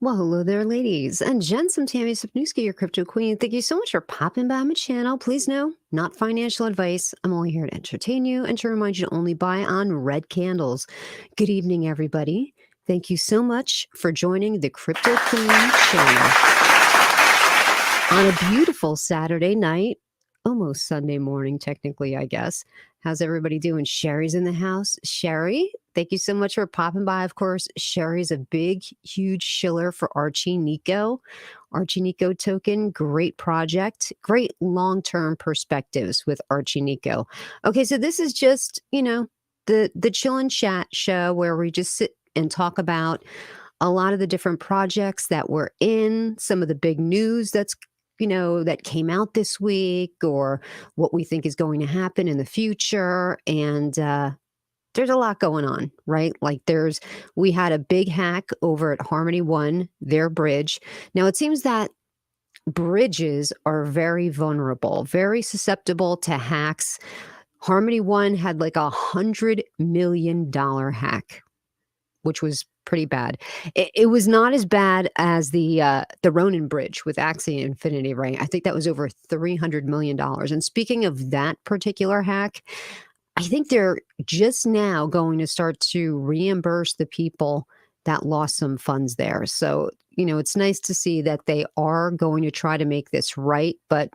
Well, hello there, ladies and gents. I'm Tammy Sapnewski, your crypto queen. Thank you so much for popping by my channel. Please know, not financial advice. I'm only here to entertain you and to remind you to only buy on red candles. Good evening, everybody. Thank you so much for joining the Crypto Queen channel on a beautiful Saturday night, almost Sunday morning, technically, I guess. How's everybody doing? Sherry's in the house. Sherry, thank you so much for popping by. Of course, Sherry's a big, huge shiller for Archie Nico. Archie Nico token, great project, great long-term perspectives with Archie Nico. Okay, so this is just, the chill and chat show where we just sit and talk about a lot of the different projects that we're in, some of the big news that came out this week, or what we think is going to happen in the future. And there's a lot going on, right? Like we had a big hack over at Harmony One, their bridge. Now it seems that bridges are very vulnerable, very susceptible to hacks. Harmony One had like $100 million hack, which was pretty bad. It was not as bad as the Ronin Bridge with Axie Infinity, right? I think that was over $300 million. And speaking of that particular hack, I think they're just now going to start to reimburse the people that lost some funds there. So, it's nice to see that they are going to try to make this right, but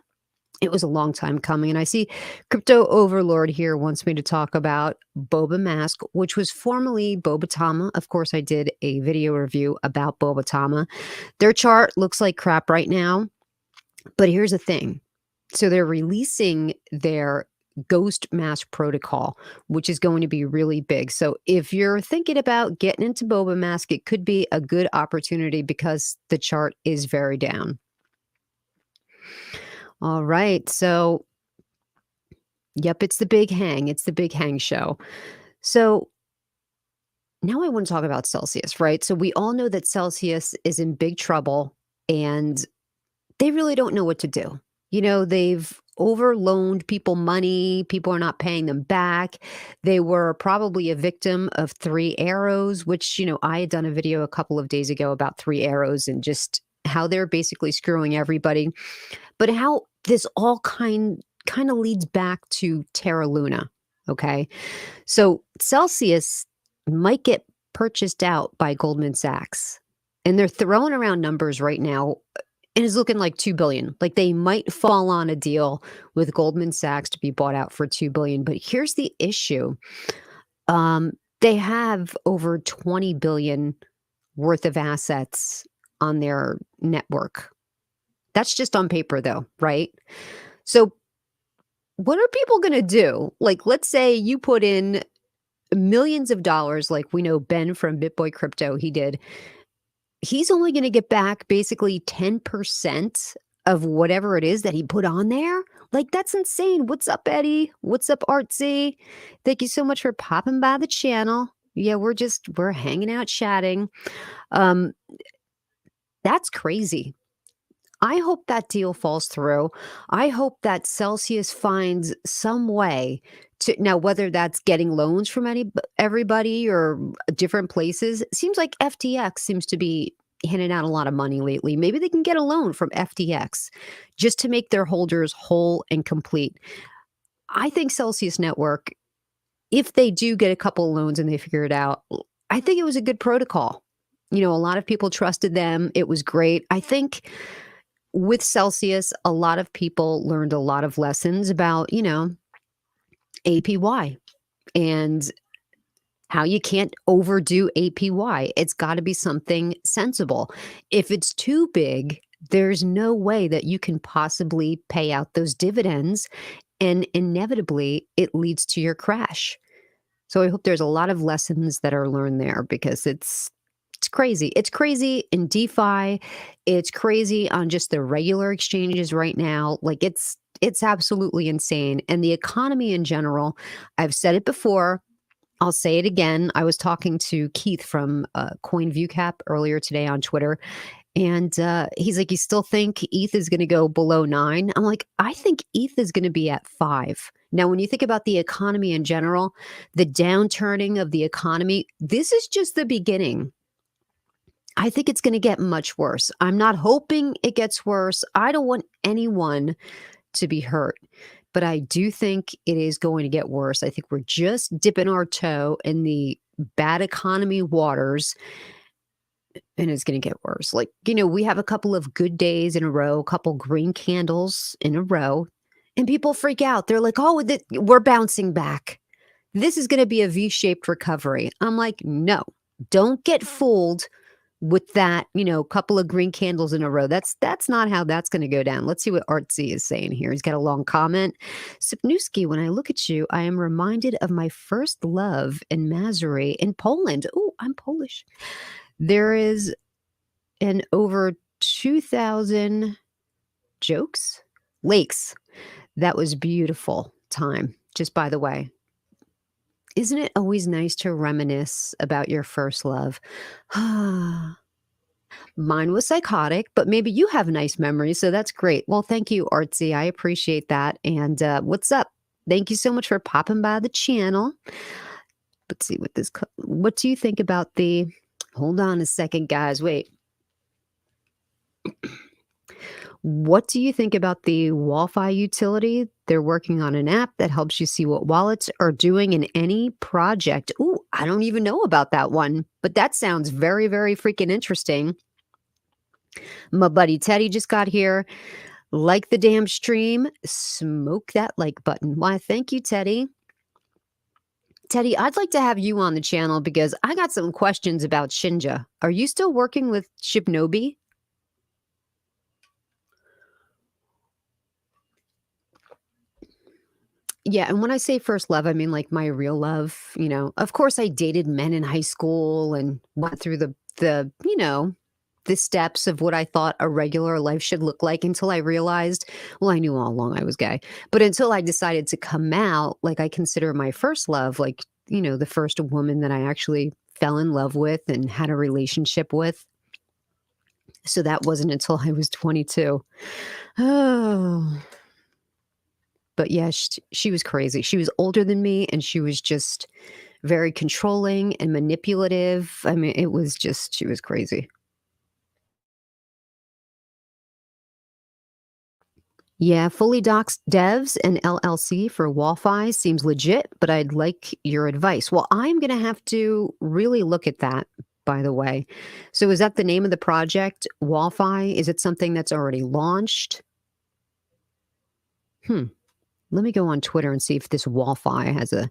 it was a long time coming. And I see Crypto Overlord here wants me to talk about Boba Mask, which was formerly Bobatama. Of course, I did a video review about Bobatama. Their chart looks like crap right now, but here's the thing. So they're releasing their Ghost Mask protocol, which is going to be really big. So if you're thinking about getting into Boba Mask, it could be a good opportunity because the chart is very down. All right. So, yep, it's the big hang. It's the big hang show. So now I want to talk about Celsius, right? So we all know that Celsius is in big trouble and they really don't know what to do. They've overloaned people money. People are not paying them back. They were probably a victim of Three Arrows, which, I had done a video a couple of days ago about Three Arrows and just how they're basically screwing everybody. But how this all kind of leads back to Terra Luna, okay? So Celsius might get purchased out by Goldman Sachs, and they're throwing around numbers right now, and it's looking like $2 billion. Like they might fall on a deal with Goldman Sachs to be bought out for $2 billion. But here's the issue. They have over $20 billion worth of assets on their network. That's just on paper though, right? So what are people going to do? Like, let's say you put in millions of dollars, like we know Ben from BitBoy Crypto, he did. He's only going to get back basically 10% of whatever it is that he put on there. Like, that's insane. What's up, Eddie? What's up, Artsy? Thank you so much for popping by the channel. Yeah, we're hanging out chatting. That's crazy. I hope that deal falls through. I hope that Celsius finds some way to, now whether that's getting loans from everybody or different places. It seems like FTX seems to be handing out a lot of money lately. Maybe they can get a loan from FTX just to make their holders whole and complete. I think Celsius Network, if they do get a couple loans and they figure it out, I think it was a good protocol. A lot of people trusted them. It was great. I think with Celsius, a lot of people learned a lot of lessons about, APY and how you can't overdo APY. It's got to be something sensible. If it's too big, there's no way that you can possibly pay out those dividends, and inevitably it leads to your crash. So I hope there's a lot of lessons that are learned there, because it's crazy. It's crazy in DeFi. It's crazy on just the regular exchanges right now. Like it's absolutely insane. And the economy in general, I've said it before, I'll say it again. I was talking to Keith from CoinViewCap earlier today on Twitter, and he's like, you still think ETH is going to go below 9? I'm like, I think ETH is going to be at 5. Now, when you think about the economy in general, the downturning of the economy, this is just the beginning. I think it's gonna get much worse. I'm not hoping it gets worse. I don't want anyone to be hurt, but I do think it is going to get worse. I think we're just dipping our toe in the bad economy waters, and it's gonna get worse. Like, we have a couple of good days in a row, a couple green candles in a row, and people freak out. They're like, "Oh, we're bouncing back. This is gonna be a V-shaped recovery." I'm like, "No, don't get fooled with that, couple of green candles in a row. That's not how that's gonna go down." Let's see what Artsy is saying here. He's got a long comment. Sipnewski, when I look at you, I am reminded of my first love in Mazury in Poland. Oh, I'm Polish. There is an over 2,000 jokes, lakes. That was beautiful time, just by the way. Isn't it always nice to reminisce about your first love? Mine was psychotic, but maybe you have nice memories, so that's great. Well, thank you, Artsy. I appreciate that. And what's up? Thank you so much for popping by the channel. Let's see what do you think about the, hold on a second, guys. Wait. What do you think about the Wallfi utility? They're working on an app that helps you see what wallets are doing in any project. Ooh, I don't even know about that one, but that sounds very, very freaking interesting. My buddy Teddy just got here. Like the damn stream, smoke that like button. Why, thank you, Teddy. Teddy, I'd like to have you on the channel because I got some questions about Shinja. Are you still working with Shibnobi? Yeah, and when I say first love, I mean like my real love, Of course I dated men in high school and went through the steps of what I thought a regular life should look like until I realized, well, I knew all along I was gay. But until I decided to come out, like I consider my first love, like, the first woman that I actually fell in love with and had a relationship with. So that wasn't until I was 22. Oh. But yeah, she was crazy. She was older than me, and she was just very controlling and manipulative. I mean, she was crazy. Yeah, fully doxed devs and LLC for Wallfi seems legit, but I'd like your advice. Well, I'm going to have to really look at that, by the way. So is that the name of the project, Wallfi? Is it something that's already launched? Let me go on Twitter and see if this Wallfi has a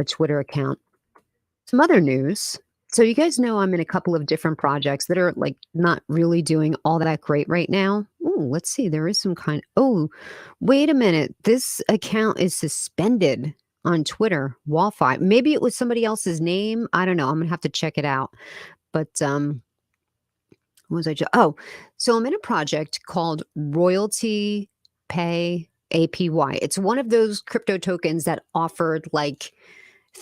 Twitter account. Some other news. So you guys know I'm in a couple of different projects that are like not really doing all that great right now. Ooh, let's see. There is some oh, wait a minute. This account is suspended on Twitter, Wallfi. Maybe it was somebody else's name. I don't know. I'm gonna have to check it out. But what was I just so I'm in a project called Royalty Pay APY. It's one of those crypto tokens that offered like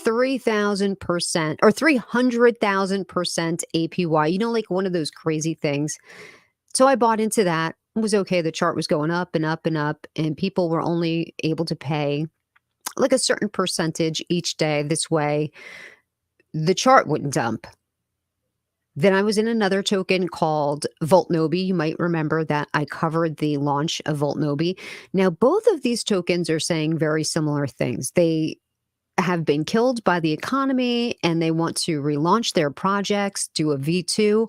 3,000% or 300,000% APY, like one of those crazy things. So I bought into that. It was okay. The chart was going up and up and up, and people were only able to pay like a certain percentage each day. This way, the chart wouldn't dump. Then I was in another token called Voltnobi. You might remember that I covered the launch of Voltnobi. Now, both of these tokens are saying very similar things. They have been killed by the economy and they want to relaunch their projects, do a V2,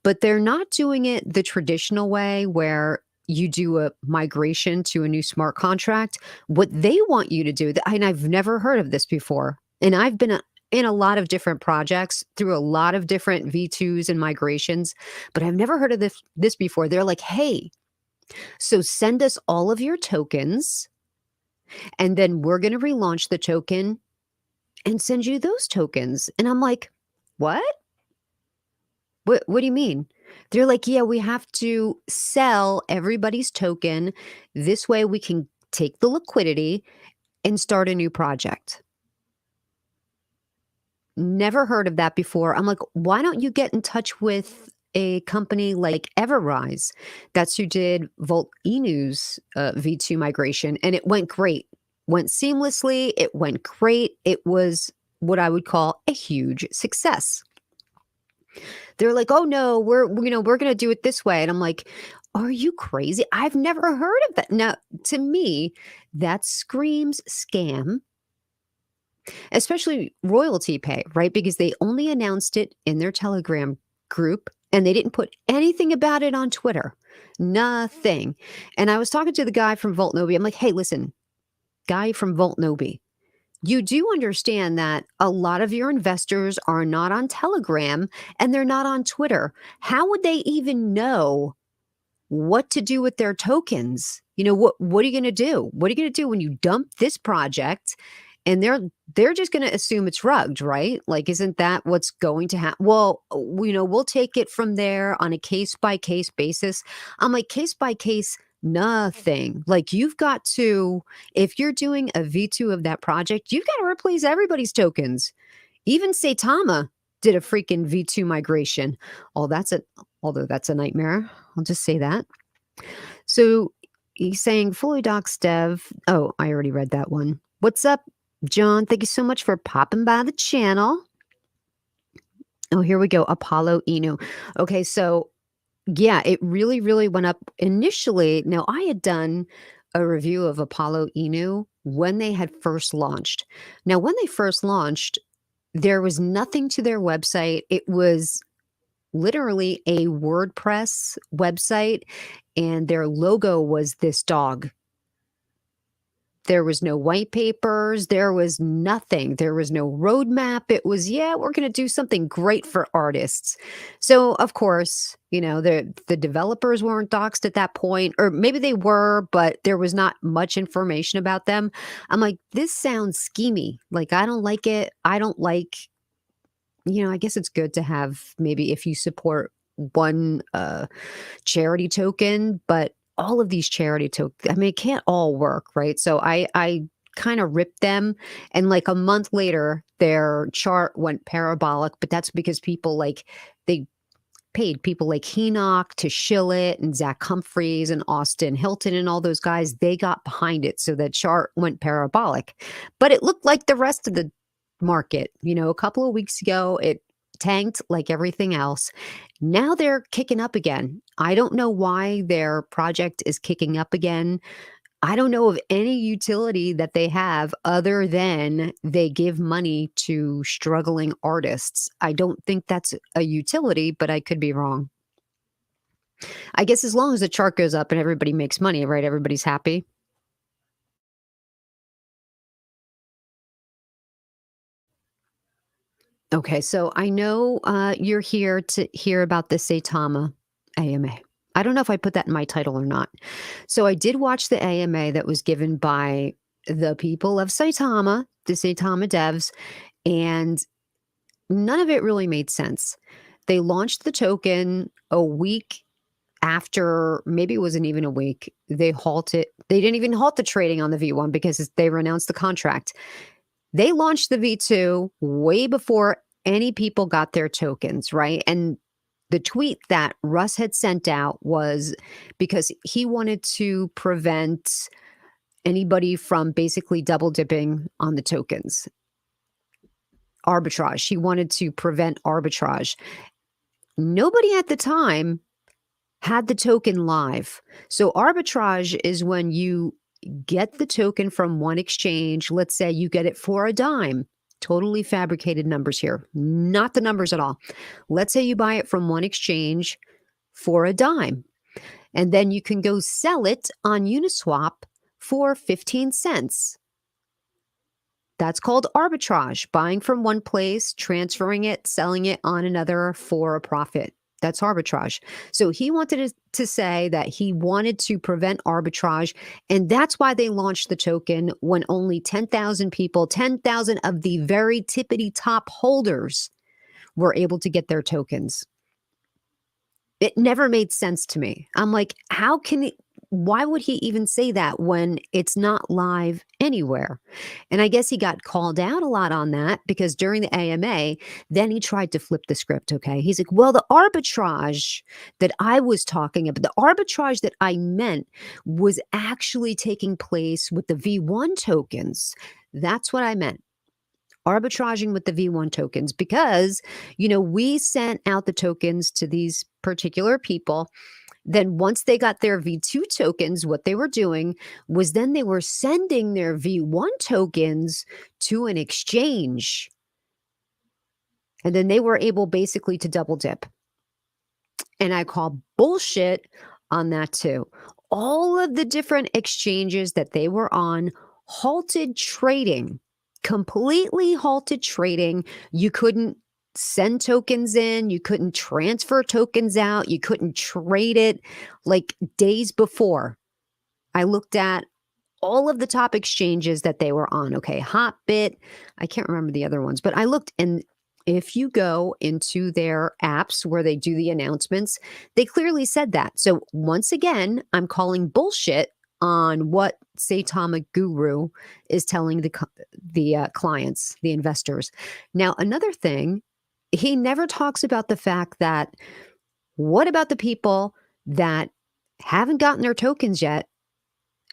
but they're not doing it the traditional way where you do a migration to a new smart contract. What they want you to do, and I've never heard of this before, and I've been in a lot of different projects through a lot of different V2s and migrations, but I've never heard of this before. They're like, hey, so send us all of your tokens, and then we're going to relaunch the token and send you those tokens. And I'm like, what? What do you mean? They're like, yeah, we have to sell everybody's token. This way we can take the liquidity and start a new project. Never heard of that before. I'm like, why don't you get in touch with a company like Everrise? That's who did Volt Enu's V2 migration, and it went great. Went seamlessly. It went great. It was what I would call a huge success. They're like, "Oh, no, we're gonna do it this way." And I'm like, "Are you crazy? I've never heard of that." Now, to me, that screams scam, especially royalty pay, right? Because they only announced it in their Telegram group, and they didn't put anything about it on Twitter. Nothing. And I was talking to the guy from Voltnobi. I'm like, "Hey, listen, guy from Voltnobi, you do understand that a lot of your investors are not on Telegram and they're not on Twitter. How would they even know what to do with their tokens? What are you going to do? What are you going to do when you dump this project and they're just going to assume it's rugged, right? Like, isn't that what's going to happen? Well, we'll take it from there on a case by case basis. I'm like, case by case, nothing. Like, you've got to, if you're doing a V2 of that project, you've got to replace everybody's tokens. Even Saitama did a freaking V2 migration. Although that's a nightmare. I'll just say that. So he's saying fully docs dev. Oh, I already read that one. What's up, John? Thank you so much for popping by the channel. Oh, here we go. Apollo Inu. Okay, so yeah, it really, really went up initially. Now, I had done a review of Apollo Inu when they had first launched. Now, when they first launched, there was nothing to their website. It was literally a WordPress website, and their logo was this dog. There was no white papers. There was nothing. There was no roadmap. It was, yeah, we're going to do something great for artists. So, of course, the developers weren't doxxed at that point, or maybe they were, but there was not much information about them. I'm like, this sounds schemy. Like, I don't like it. I don't like, I guess it's good to have, maybe if you support one charity token, but all of these charity tokens, I mean, it can't all work, right? So I kind of ripped them, and like a month later, their chart went parabolic. But that's because they paid people like Henoch to shill it, and Zach Humphreys and Austin Hilton and all those guys. They got behind it, so that chart went parabolic. But it looked like the rest of the market. A couple of weeks ago, it tanked like everything else. Now they're kicking up again. I don't know why their project is kicking up again. I don't know of any utility that they have other than they give money to struggling artists. I don't think that's a utility, but I could be wrong. I guess as long as the chart goes up and everybody makes money, right? Everybody's happy. Okay, so I know you're here to hear about the Saitama AMA. I don't know if I put that in my title or not. So I did watch the AMA that was given by the people of Saitama, the Saitama devs, and none of it really made sense. They launched the token a week after, maybe it wasn't even a week. They didn't even halt the trading on the V1 because they renounced the contract. They launched the V2 way before any people got their tokens, right? And the tweet that Russ had sent out was because he wanted to prevent anybody from basically double dipping on the tokens. Arbitrage. He wanted to prevent arbitrage. Nobody at the time had the token live. So arbitrage is when you get the token from one exchange. Let's say you get it for a dime. Totally fabricated numbers here, not the numbers at all. Let's say you buy it from one exchange for a dime, and then you can go sell it on Uniswap for 15 cents. That's called arbitrage, buying from one place, transferring it, selling it on another for a profit. That's arbitrage. So he wanted to say that he wanted to prevent arbitrage, and that's why they launched the token when only 10,000 people, 10,000 of the very tippity top holders were able to get their tokens. It never made sense to me. I'm like, why would he even say that when it's not live anywhere? And I guess he got called out a lot on that because during the AMA, then he tried to flip the script, okay? He's like, well, the arbitrage that I was talking about, the arbitrage that I meant was actually taking place with the V1 tokens. That's what I meant. arbitraging with the V1 tokens because, we sent out the tokens to these particular people. Then once they got their V2 tokens, what they were doing was then they were sending their V1 tokens to an exchange. And then they were able basically to double dip. And I call bullshit on that too. All of the different exchanges that they were on halted trading, completely halted trading. You couldn't send tokens in, you couldn't transfer tokens out, you couldn't trade it like days before. I looked at all of the top exchanges that they were on. Okay, Hotbit, I can't remember the other ones, but I looked, and if you go into their apps where they do the announcements, they clearly said that. So once again, I'm calling bullshit on what Saitama Guru is telling the clients, the investors. Now, another thing, he never talks about the fact that what about the people that haven't gotten their tokens yet?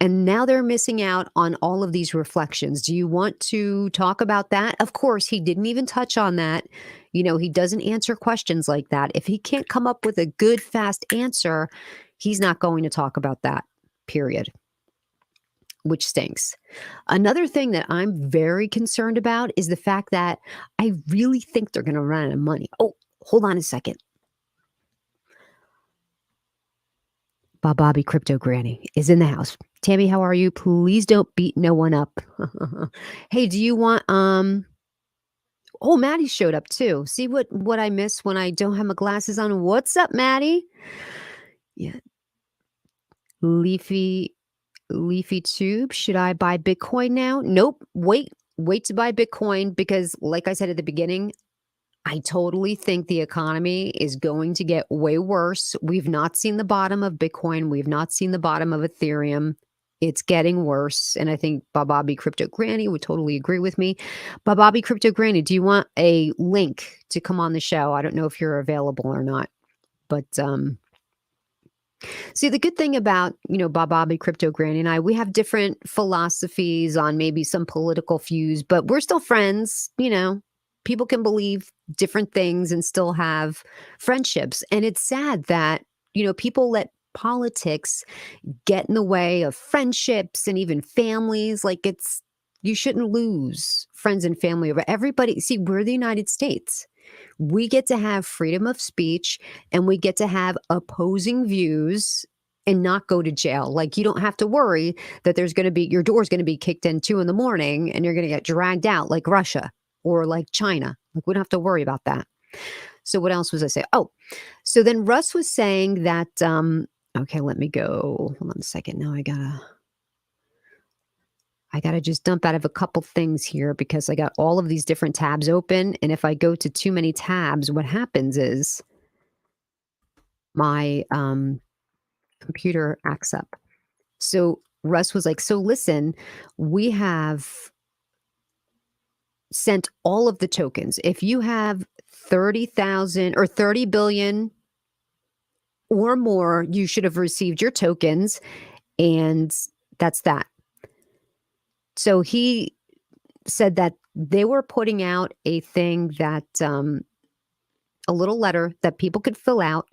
And now they're missing out on all of these reflections. Do you want to talk about that? Of course, he didn't even touch on that. He doesn't answer questions like that. If he can't come up with a good, fast answer, he's not going to talk about that, period, which stinks. Another thing that I'm very concerned about is the fact that I really think they're going to run out of money. Oh, hold on a second. Bobby Crypto Granny is in the house. Tammy, how are you? Please don't beat no one up. Hey, do you want oh, Maddie showed up too. See what I miss when I don't have my glasses on? What's up, Maddie? Yeah. Leafy Tube, should I buy Bitcoin now? Nope. Wait to buy Bitcoin because like I said at the beginning, I totally think the economy is going to get way worse. We've not seen the bottom of Bitcoin. We've not seen the bottom of Ethereum. It's getting worse. And I think Bobby Crypto Granny would totally agree with me. Bobby Crypto Granny, do you want a link to come on the show? I don't know if you're available or not. But see, the good thing about, Bobby Crypto Granny and I, we have different philosophies on maybe some political views, but we're still friends, People can believe different things and still have friendships. And it's sad that, people let politics get in the way of friendships and even families. Like you shouldn't lose friends and family over everybody. See, we're the United States. We get to have freedom of speech and we get to have opposing views and not go to jail. Like you don't have to worry that your door's going to be kicked in 2 a.m. and you're going to get dragged out like Russia or like China. Like we don't have to worry about that. So what else was I saying? Oh, so then Russ was saying that, okay, let me go. Hold on a second. Now I gotta just dump out of a couple things here because I got all of these different tabs open. And if I go to too many tabs, what happens is my computer acts up. So Russ was like, so listen, we have sent all of the tokens. If you have 30,000 or 30 billion or more, you should have received your tokens. And that's that. So he said that they were putting out a thing that, a little letter that people could fill out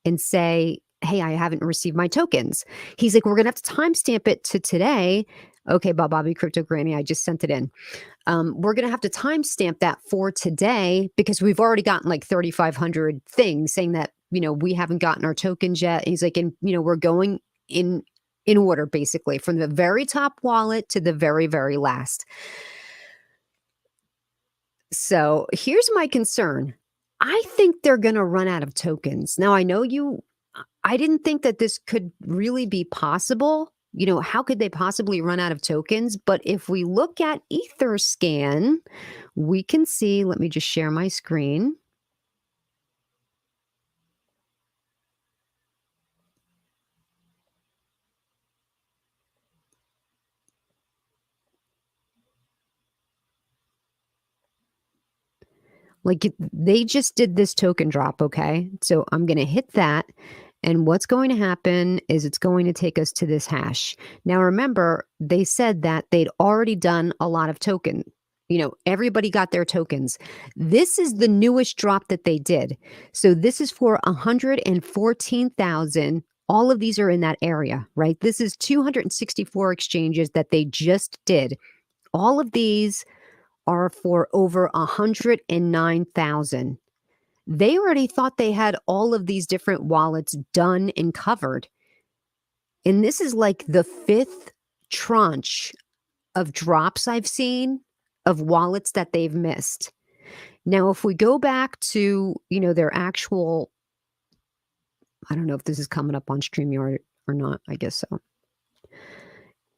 and say, hey, I haven't received my tokens. He's like, we're going to have to timestamp it to today. Okay, Bobby Crypto Granny, I just sent it in. We're going to have to timestamp that for today because we've already gotten like 3,500 things saying that, we haven't gotten our tokens yet. And he's like, and, we're going in order, basically, from the very top wallet to the very, very last. So here's my concern. I think they're going to run out of tokens. Now, I didn't think that this could really be possible. How could they possibly run out of tokens? But if we look at Etherscan, we can see, let me just share my screen. Like they just did this token drop, okay? So I'm going to hit that. And what's going to happen is it's going to take us to this hash. Now, remember, they said that they'd already done a lot of token, everybody got their tokens. This is the newest drop that they did. So this is for 114,000. All of these are in that area, right? This is 264 exchanges that they just did. All of these are for over 109,000. They already thought they had all of these different wallets done and covered. And this is like the 5th tranche of drops I've seen of wallets that they've missed. Now, if we go back to, their actual, I don't know if this is coming up on StreamYard or not. I guess so.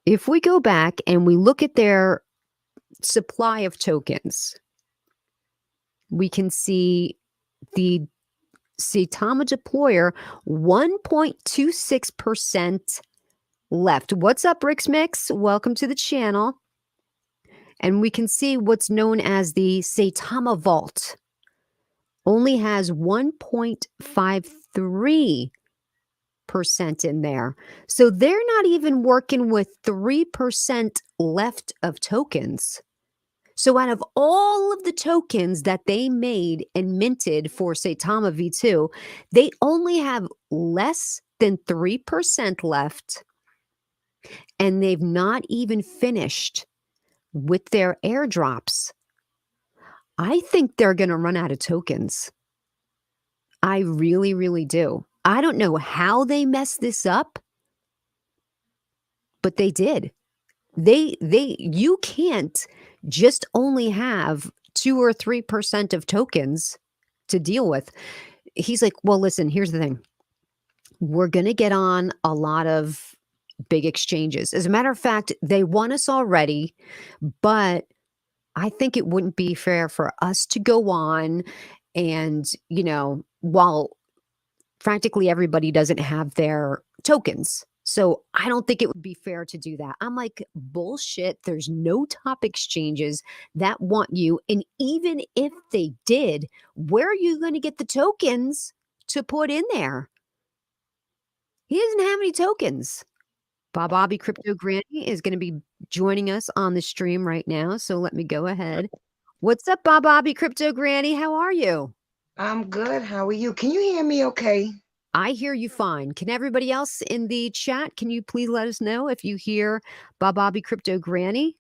If we go back and we look at their supply of tokens, we can see the Saitama deployer 1.26% left. What's up, Rick's Mix? Welcome to the channel. And we can see what's known as the Saitama Vault only has 1.53% in there. So they're not even working with 3% left of tokens. So out of all of the tokens that they made and minted for Saitama V2, they only have less than 3% left. And they've not even finished with their airdrops. I think they're going to run out of tokens. I really, really do. I don't know how they messed this up, but they did. You can't just only have 2 or 3% of tokens to deal with. He's like, well, listen, here's the thing. We're going to get on a lot of big exchanges. As a matter of fact, they won us already, but I think it wouldn't be fair for us to go on and, while practically everybody doesn't have their tokens. So I don't think it would be fair to do that. I'm like, bullshit. There's no top exchanges that want you. And even if they did, where are you going to get the tokens to put in there? He doesn't have any tokens. Bobby Crypto Granny is going to be joining us on the stream right now. So let me go ahead. What's up, Bobby Crypto Granny? How are you? I'm good. How are you? Can you hear me okay? I hear you fine. Can everybody else in the chat, can you please let us know if you hear Bobby Crypto Granny?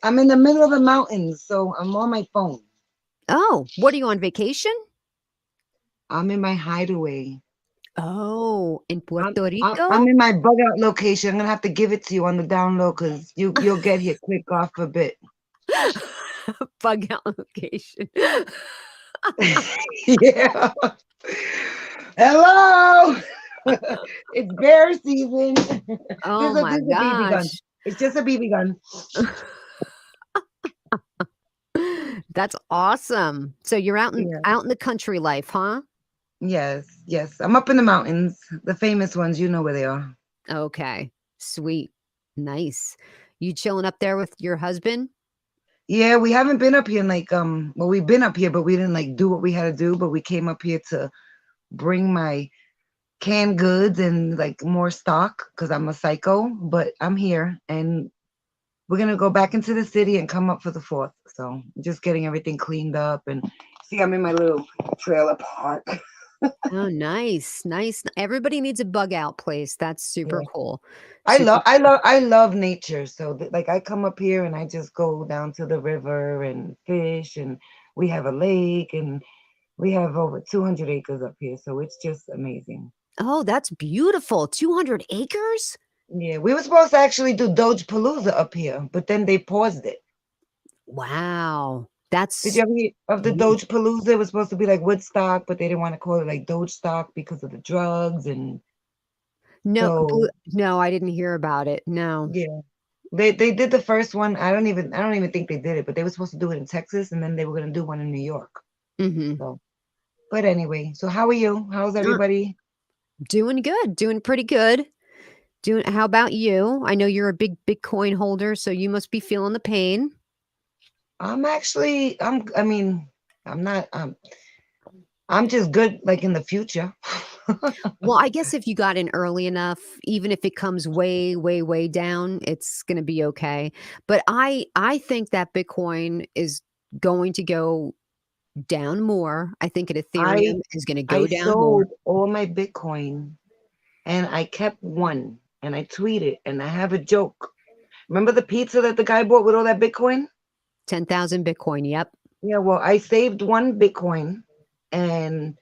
I'm in the middle of the mountains, so I'm on my phone. Oh, what are you on vacation? I'm in my hideaway. Oh, in Puerto Rico? I'm in my bug out location. I'm gonna have to give it to you on the down low because you'll get here quick off a bit. Bug out location. Yeah. Hello. It's bear season. Oh my this is a BB gun. gosh. It's just a BB gun. That's awesome. So you're out in the country life, huh? Yes. I'm up in the mountains, the famous ones. You know where they are. Okay. Sweet. Nice. You chilling up there with your husband? Yeah, we haven't been up here in well, we've been up here, but we didn't do what we had to do. But we came up here to bring my canned goods and more stock because I'm a psycho. But I'm here and we're gonna go back into the city and come up for the 4th. So just getting everything cleaned up and see, I'm in my little trailer park. Oh, nice. Everybody needs a bug out place. That's super cool. I love nature. So I come up here and I just go down to the river and fish, and we have a lake and we have over 200 acres up here. So it's just amazing. Oh, that's beautiful. 200 acres? Yeah, we were supposed to actually do Doge Palooza up here, but then they paused it. Wow. Did you ever hear of the Doge Palooza? It was supposed to be like Woodstock, but they didn't want to call it like Doge Stock because of the drugs and no, I didn't hear about it. No. Yeah. They did the first one. I don't even think they did it, but they were supposed to do it in Texas and then they were gonna do one in New York. Mm-hmm. So, but anyway, so how are you? How's everybody? Doing good, doing pretty good. How about you? I know you're a big Bitcoin holder, so you must be feeling the pain. I'm not I'm just good in the future. Well, I guess if you got in early enough, even if it comes way, way, way down, it's gonna be okay. But I think that Bitcoin is going to go down more. I think that I Ethereum is gonna I go down more. sold all my Bitcoin and I kept one and I tweeted and I have a joke. Remember the pizza that the guy bought with all that Bitcoin? 10,000 Bitcoin, yep. Yeah, well, I saved one Bitcoin and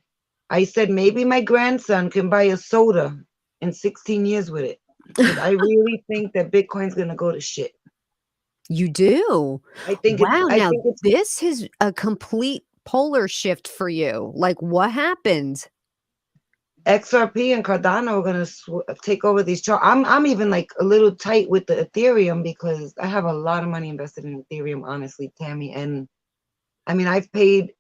I said maybe my grandson can buy a soda in 16 years with it. Because I really think that Bitcoin's gonna go to shit. You do? Wow, I now think it's this is a complete polar shift for you. Like, what happened? XRP and Cardano are gonna take over these charts. I'm even like a little tight with the Ethereum because I have a lot of money invested in Ethereum, honestly, Tammy. And I mean, I've paid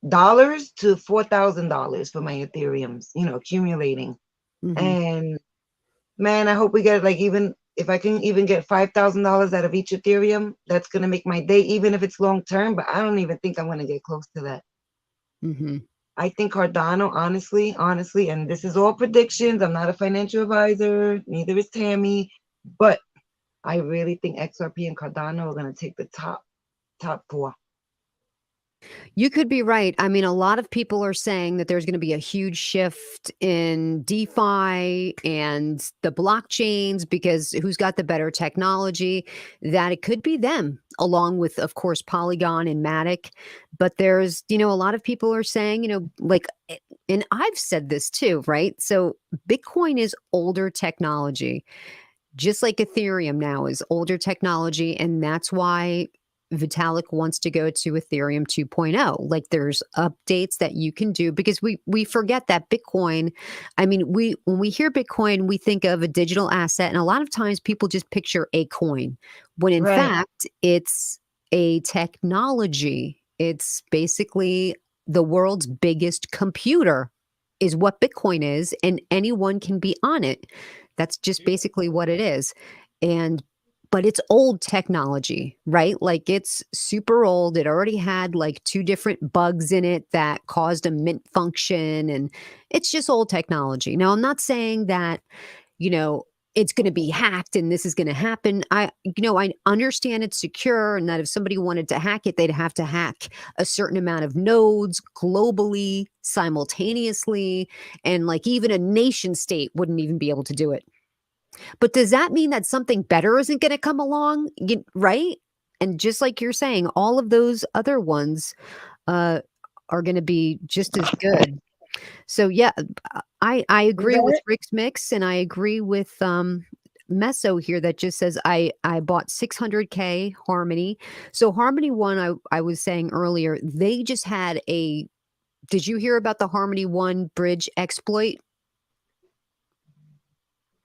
dollars to $4,000 for my Ethereums, accumulating. Mhm, And man, I hope we get like even if I can even get $5,000 out of each Ethereum, that's gonna make my day, even if it's long term. But I don't even think I'm gonna get close to that. mhm. I think Cardano, honestly, and this is all predictions. I'm not a financial advisor, neither is Tammy, but I really think XRP and Cardano are gonna take the top four. You could be right. I mean, a lot of people are saying that there's going to be a huge shift in DeFi and the blockchains because who's got the better technology? That it could be them, along with, of course, Polygon and Matic. But there's, a lot of people are saying, like, and I've said this too, right? So Bitcoin is older technology, just like Ethereum now is older technology. And that's why Vitalik wants to go to Ethereum 2.0. Like there's updates that you can do because we forget that Bitcoin, I mean, when we hear Bitcoin, we think of a digital asset and a lot of times people just picture a coin when in Right. fact it's a technology. It's basically the world's biggest computer is what Bitcoin is and anyone can be on it. That's just basically what it is. And but it's old technology, right? Like it's super old. It already had like two different bugs in it that caused a mint function and it's just old technology. Now, I'm not saying that, you know, it's going to be hacked and this is going to happen. I understand it's secure and that if somebody wanted to hack it, they'd have to hack a certain amount of nodes globally, simultaneously, and like even a nation state wouldn't even be able to do it. But does that mean that something better isn't gonna come along? Right? And just like you're saying, all of those other ones, uh, are gonna be just as good. So, yeah, I Is agree that with it? Rick's Mix, and I agree with, Meso here that just says, "I bought 600K Harmony." So Harmony One, I was saying earlier, they just had a did you hear about the Harmony One bridge exploit?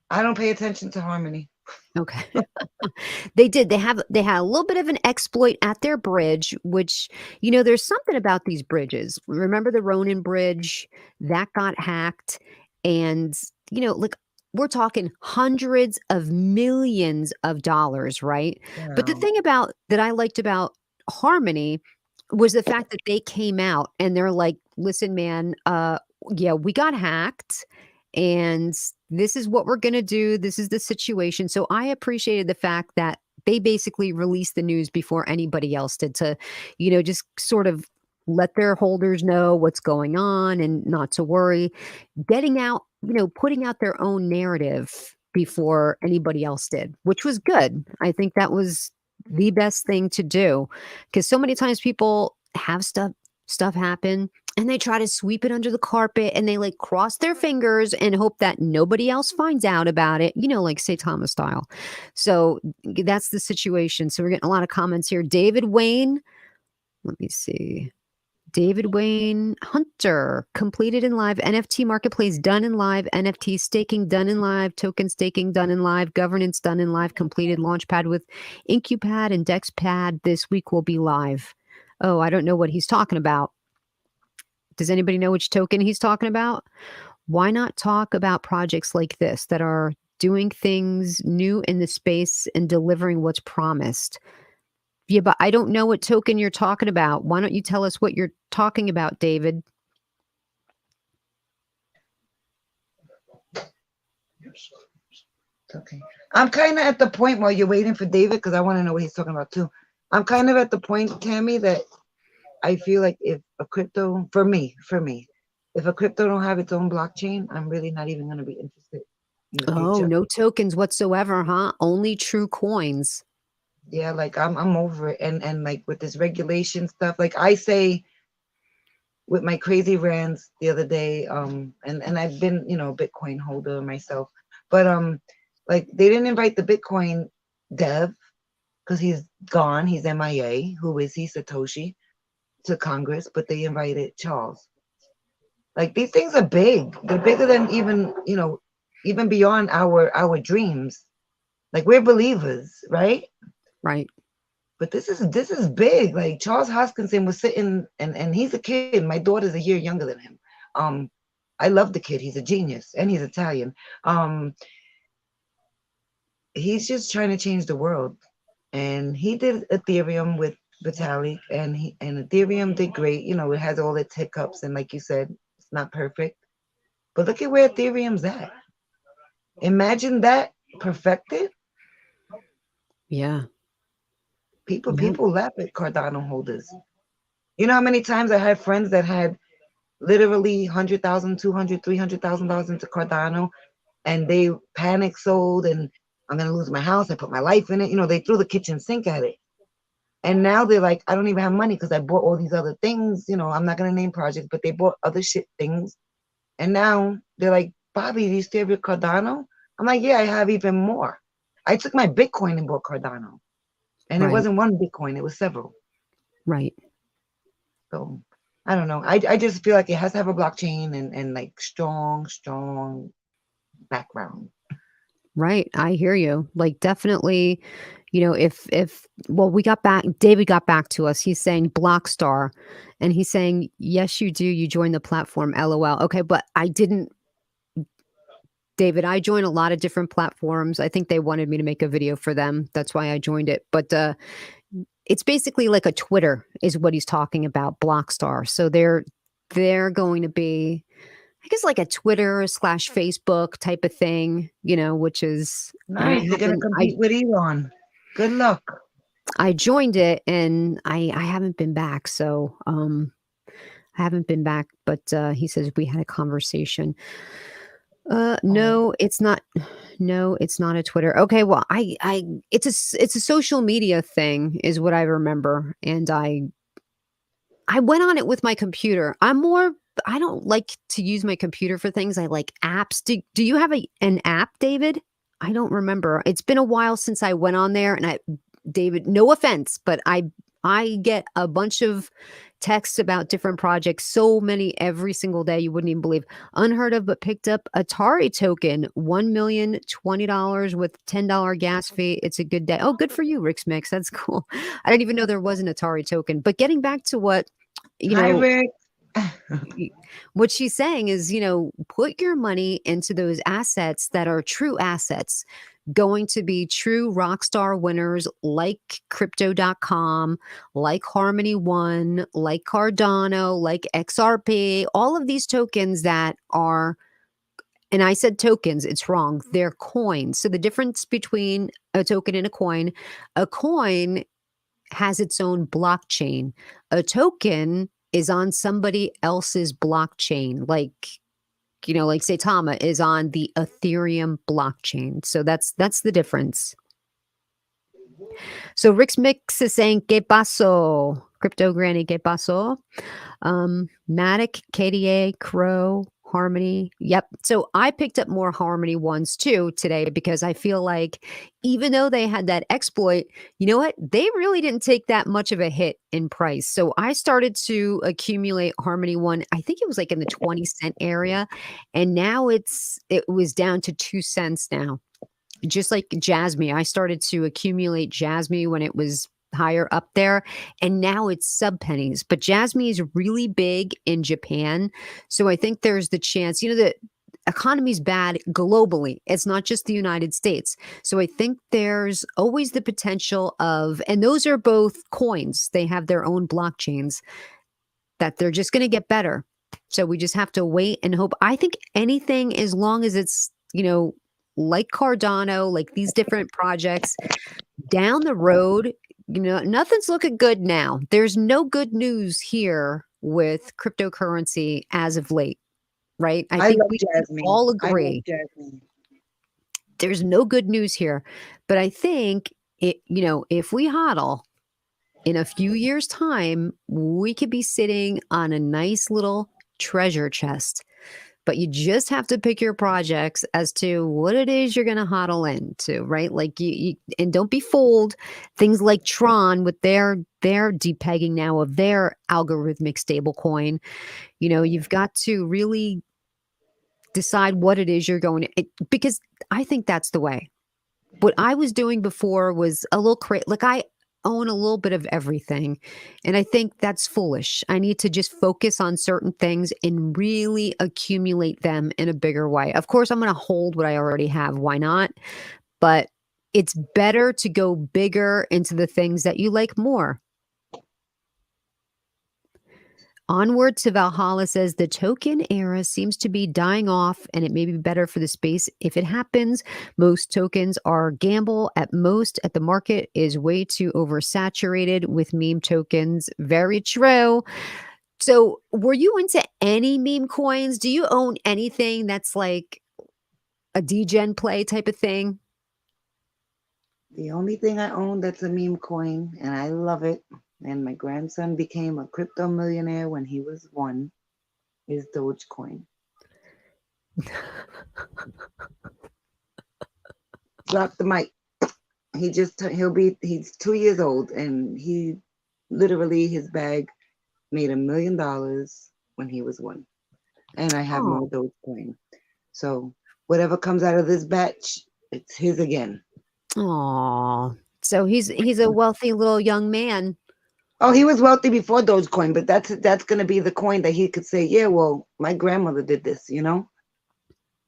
I don't pay attention to Harmony. Okay. They did. They had a little bit of an exploit at their bridge, which, there's something about these bridges. Remember the Ronin Bridge? That got hacked. And, like we're talking hundreds of millions of dollars, right? But the Wow. thing about that I liked about Harmony was the fact that they came out and they're like, listen, man, yeah, we got hacked and this is what we're going to do. This is the situation. So I appreciated the fact that they basically released the news before anybody else did to, just sort of let their holders know what's going on and not to worry. Getting out, putting out their own narrative before anybody else did, which was good. I think that was the best thing to do because so many times people have stuff happen and they try to sweep it under the carpet and they like cross their fingers and hope that nobody else finds out about it, like Saitama style. So that's the situation. So we're getting a lot of comments here. David Wayne, let me see. David Wayne Hunter, completed in live, NFT marketplace done in live, NFT staking done in live, token staking done in live, governance done in live, completed launchpad with Incupad and DexPad this week will be live. Oh, I don't know what he's talking about. Does anybody know which token he's talking about? Why not talk about projects like this that are doing things new in the space and delivering what's promised? Yeah, but I don't know what token you're talking about. Why don't you tell us what you're talking about, David? Okay. I'm kind of at the point while you're waiting for David, because I want to know what he's talking about too. I'm kind of at the point, Tammy, that I feel like if a crypto, for me, if a crypto don't have its own blockchain, I'm really not even going to be interested in the Oh, future. no tokens whatsoever, huh? Only true coins. Yeah, like I'm over it. And like with this regulation stuff, like I say with my crazy rants the other day, and I've been, a Bitcoin holder myself, but like they didn't invite the Bitcoin dev because he's gone, he's MIA. Who is he? Satoshi, to Congress, but they invited Charles. Like these things are big. They're bigger than even beyond our dreams. Like we're believers, right? Right. But this is big. Like Charles Hoskinson was sitting, and he's a kid. My daughter's a year younger than him. I love the kid. He's a genius, and he's Italian. He's just trying to change the world, and he did Ethereum with Vitalik, and Ethereum did great. It has all its hiccups, and like you said, it's not perfect. But look at where Ethereum's at. Imagine that perfected. Yeah. People laugh at Cardano holders. You know how many times I had friends that had literally $100,000, $200,000, $300,000 into Cardano, and they panic sold, and I'm gonna lose my house. I put my life in it. They threw the kitchen sink at it, and now they're like, I don't even have money because I bought all these other things. I'm not gonna name projects, but they bought other shit things, and now they're like, Bobby, do you still have your Cardano? I'm like, yeah, I have even more. I took my Bitcoin and bought Cardano, and it Right. wasn't one Bitcoin; it was several. Right. So I don't know. I just feel like it has to have a blockchain and like strong background. Right. I hear you. Like definitely, if well, David got back to us. He's saying Blockstar, and he's saying, yes, you do. You joined the platform. LOL. Okay, but I didn't, David. I joined a lot of different platforms. I think they wanted me to make a video for them. That's why I joined it. But it's basically like a Twitter, is what he's talking about. Blockstar. So they're going to be, I guess, like a Twitter slash Facebook type of thing, which is, Nice. You're gonna compete with Elon. Good luck. I joined it and I haven't been back. So, I haven't been back, but, he says we had a conversation. No, it's not. No, it's not a Twitter. Okay. Well, it's a social media thing is what I remember. And I went on it with my computer. I don't like to use my computer for things. I like apps. Do you have an app, David? I don't remember. It's been a while since I went on there, and David, no offense, but I get a bunch of texts about different projects, so many every single day. You wouldn't even believe. Unheard of, but picked up Atari token, $1,020 with $10 gas fee. It's a good day. Oh, good for you, Rick's Mix. That's cool. I didn't even know there was an Atari token. But getting back to what, you Hi, know, Rick. what she's saying is, put your money into those assets that are true assets, going to be true rock star winners like crypto.com, like Harmony One, like Cardano, like XRP, all of these tokens that are, and I said tokens, it's wrong. They're coins. So the difference between a token and a coin has its own blockchain. A token is on somebody else's blockchain, like Saitama is on the Ethereum blockchain. So that's the difference. So Rick's Mix is saying, "Que paso? Crypto Granny, que paso?" Matic, KDA, Crow, Harmony. Yep. So I picked up more Harmony ones too today because I feel like even though they had that exploit, you know what? They really didn't take that much of a hit in price. So I started to accumulate Harmony One. I think it was like in the 20 cent area. And now it was down to 2 cents now. Just like Jasmine, I started to accumulate Jasmine when it was higher up there, and now it's sub pennies. But Jasmine is really big in Japan, so I think there's the chance. The economy's bad globally. It's not just the United States. So I think there's always the potential of, and those are both coins. They have their own blockchains that they're just going to get better. So we just have to wait and hope. I think anything, as long as it's like Cardano, like these different projects down the road, nothing's looking good now. There's no good news here with cryptocurrency as of late, right? I I think love we can Jasmine. all I love agree Jasmine. there's no good news here. But I think if we hodl in a few years' time, we could be sitting on a nice little treasure chest. But you just have to pick your projects as to what it is you're going to hodl into, right? Like and don't be fooled. Things like Tron with their depegging now of their algorithmic stablecoin. You've got to really decide what it is you're going to, because I think that's the way. What I was doing before was a little crazy. Like I own a little bit of everything. And I think that's foolish. I need to just focus on certain things and really accumulate them in a bigger way. Of course, I'm going to hold what I already have. Why not? But it's better to go bigger into the things that you like more. Onward to Valhalla says the token era seems to be dying off and it may be better for the space if it happens. Most tokens are gamble at most at the market is way too oversaturated with meme tokens. Very true. So were you into any meme coins? Do you own anything that's like a degen play type of thing? The only thing I own that's a meme coin, and I love it, and my grandson became a crypto millionaire when he was 1, is Dogecoin. Drop the mic. He's 2 years old, and he literally, his bag made $1 million when he was 1. And I have more Dogecoin. So whatever comes out of this batch, it's his again. Oh, so he's a wealthy little young man. Oh, he was wealthy before Dogecoin, but that's going to be the coin that he could say, yeah, well, my grandmother did this,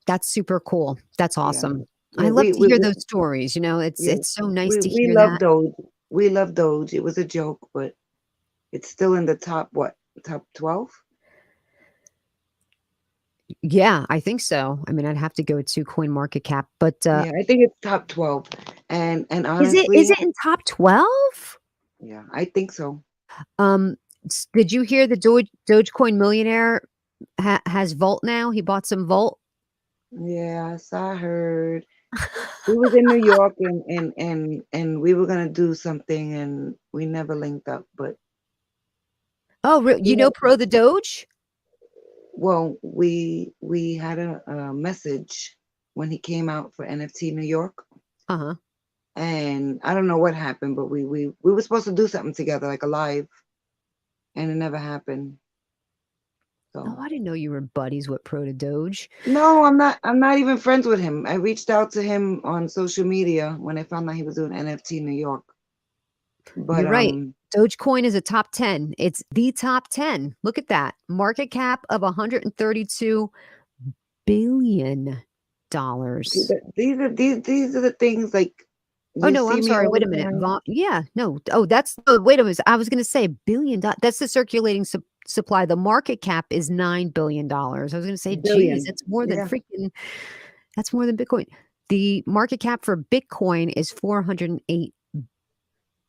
That's super cool. That's awesome. Yeah, I love to hear those stories. It's so nice to we hear love that. Doge. We love Doge. It was a joke, but it's still in the top 12? Yeah, I think so. I mean, I'd have to go to Coin Market Cap, but Yeah, I think it's top 12. And is honestly, it in top 12? yeah, I think so. Did you hear the Dogecoin millionaire has Volt now? He bought some Volt. Yes, I heard. We was in New York and we were gonna do something and we never linked up, but Oh, Pro the Doge? well, we had a message when he came out for NFT New York. Uh-huh. And I don't know what happened, but we were supposed to do something together, like a live, and it never happened. So Oh, I didn't know you were buddies with Pro the Doge. no, I'm not even friends with him. I reached out to him on social media when I found out he was doing NFT New York. But You're right. Dogecoin is a top 10. It's the top 10. Look at that. Market cap of $132 billion. these are the things like Oh, you no, see I'm me sorry. all Wait a the minute. time. Yeah, no. Oh, wait a minute. I was going to say billion. That's the circulating supply. The market cap is $9 billion. I was going to say, geez, Billion. that's more than Yeah. that's more than Bitcoin. The market cap for Bitcoin is $408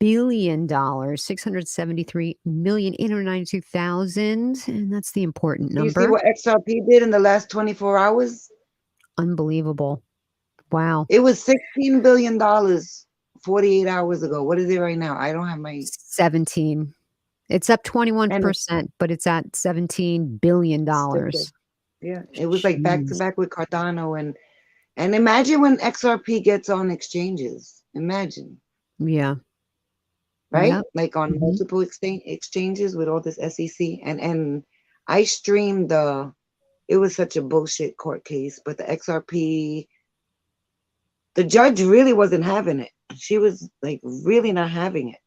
billion, 673,892,000. And that's the important Do you see number. what XRP did in the last 24 hours? Unbelievable. Wow. It was $16 billion 48 hours ago. What is it right now? I don't have my 17. It's up 21%, but it's at $17 billion. Yeah, it was like back to back with Cardano and imagine when XRP gets on exchanges. Imagine. Yeah. Right? Yep. Like on multiple exchanges with all this SEC and I streamed it was such a bullshit court case, but the XRP, the judge really wasn't having it. She was like really not having it.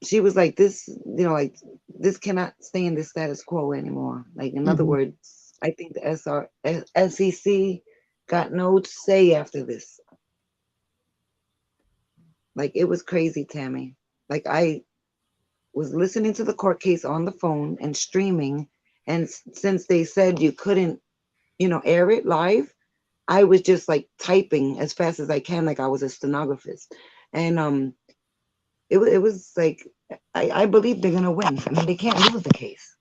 She was like, this, like this cannot stay in the status quo anymore. Like in other words, I think the SEC got no say after this. Like it was crazy, Tammy. Like I was listening to the court case on the phone and streaming, and since they said you couldn't, air it live, I was just like typing as fast as I can, like I was a stenographer. And it was like I believe they're gonna win. I mean, they can't lose the case.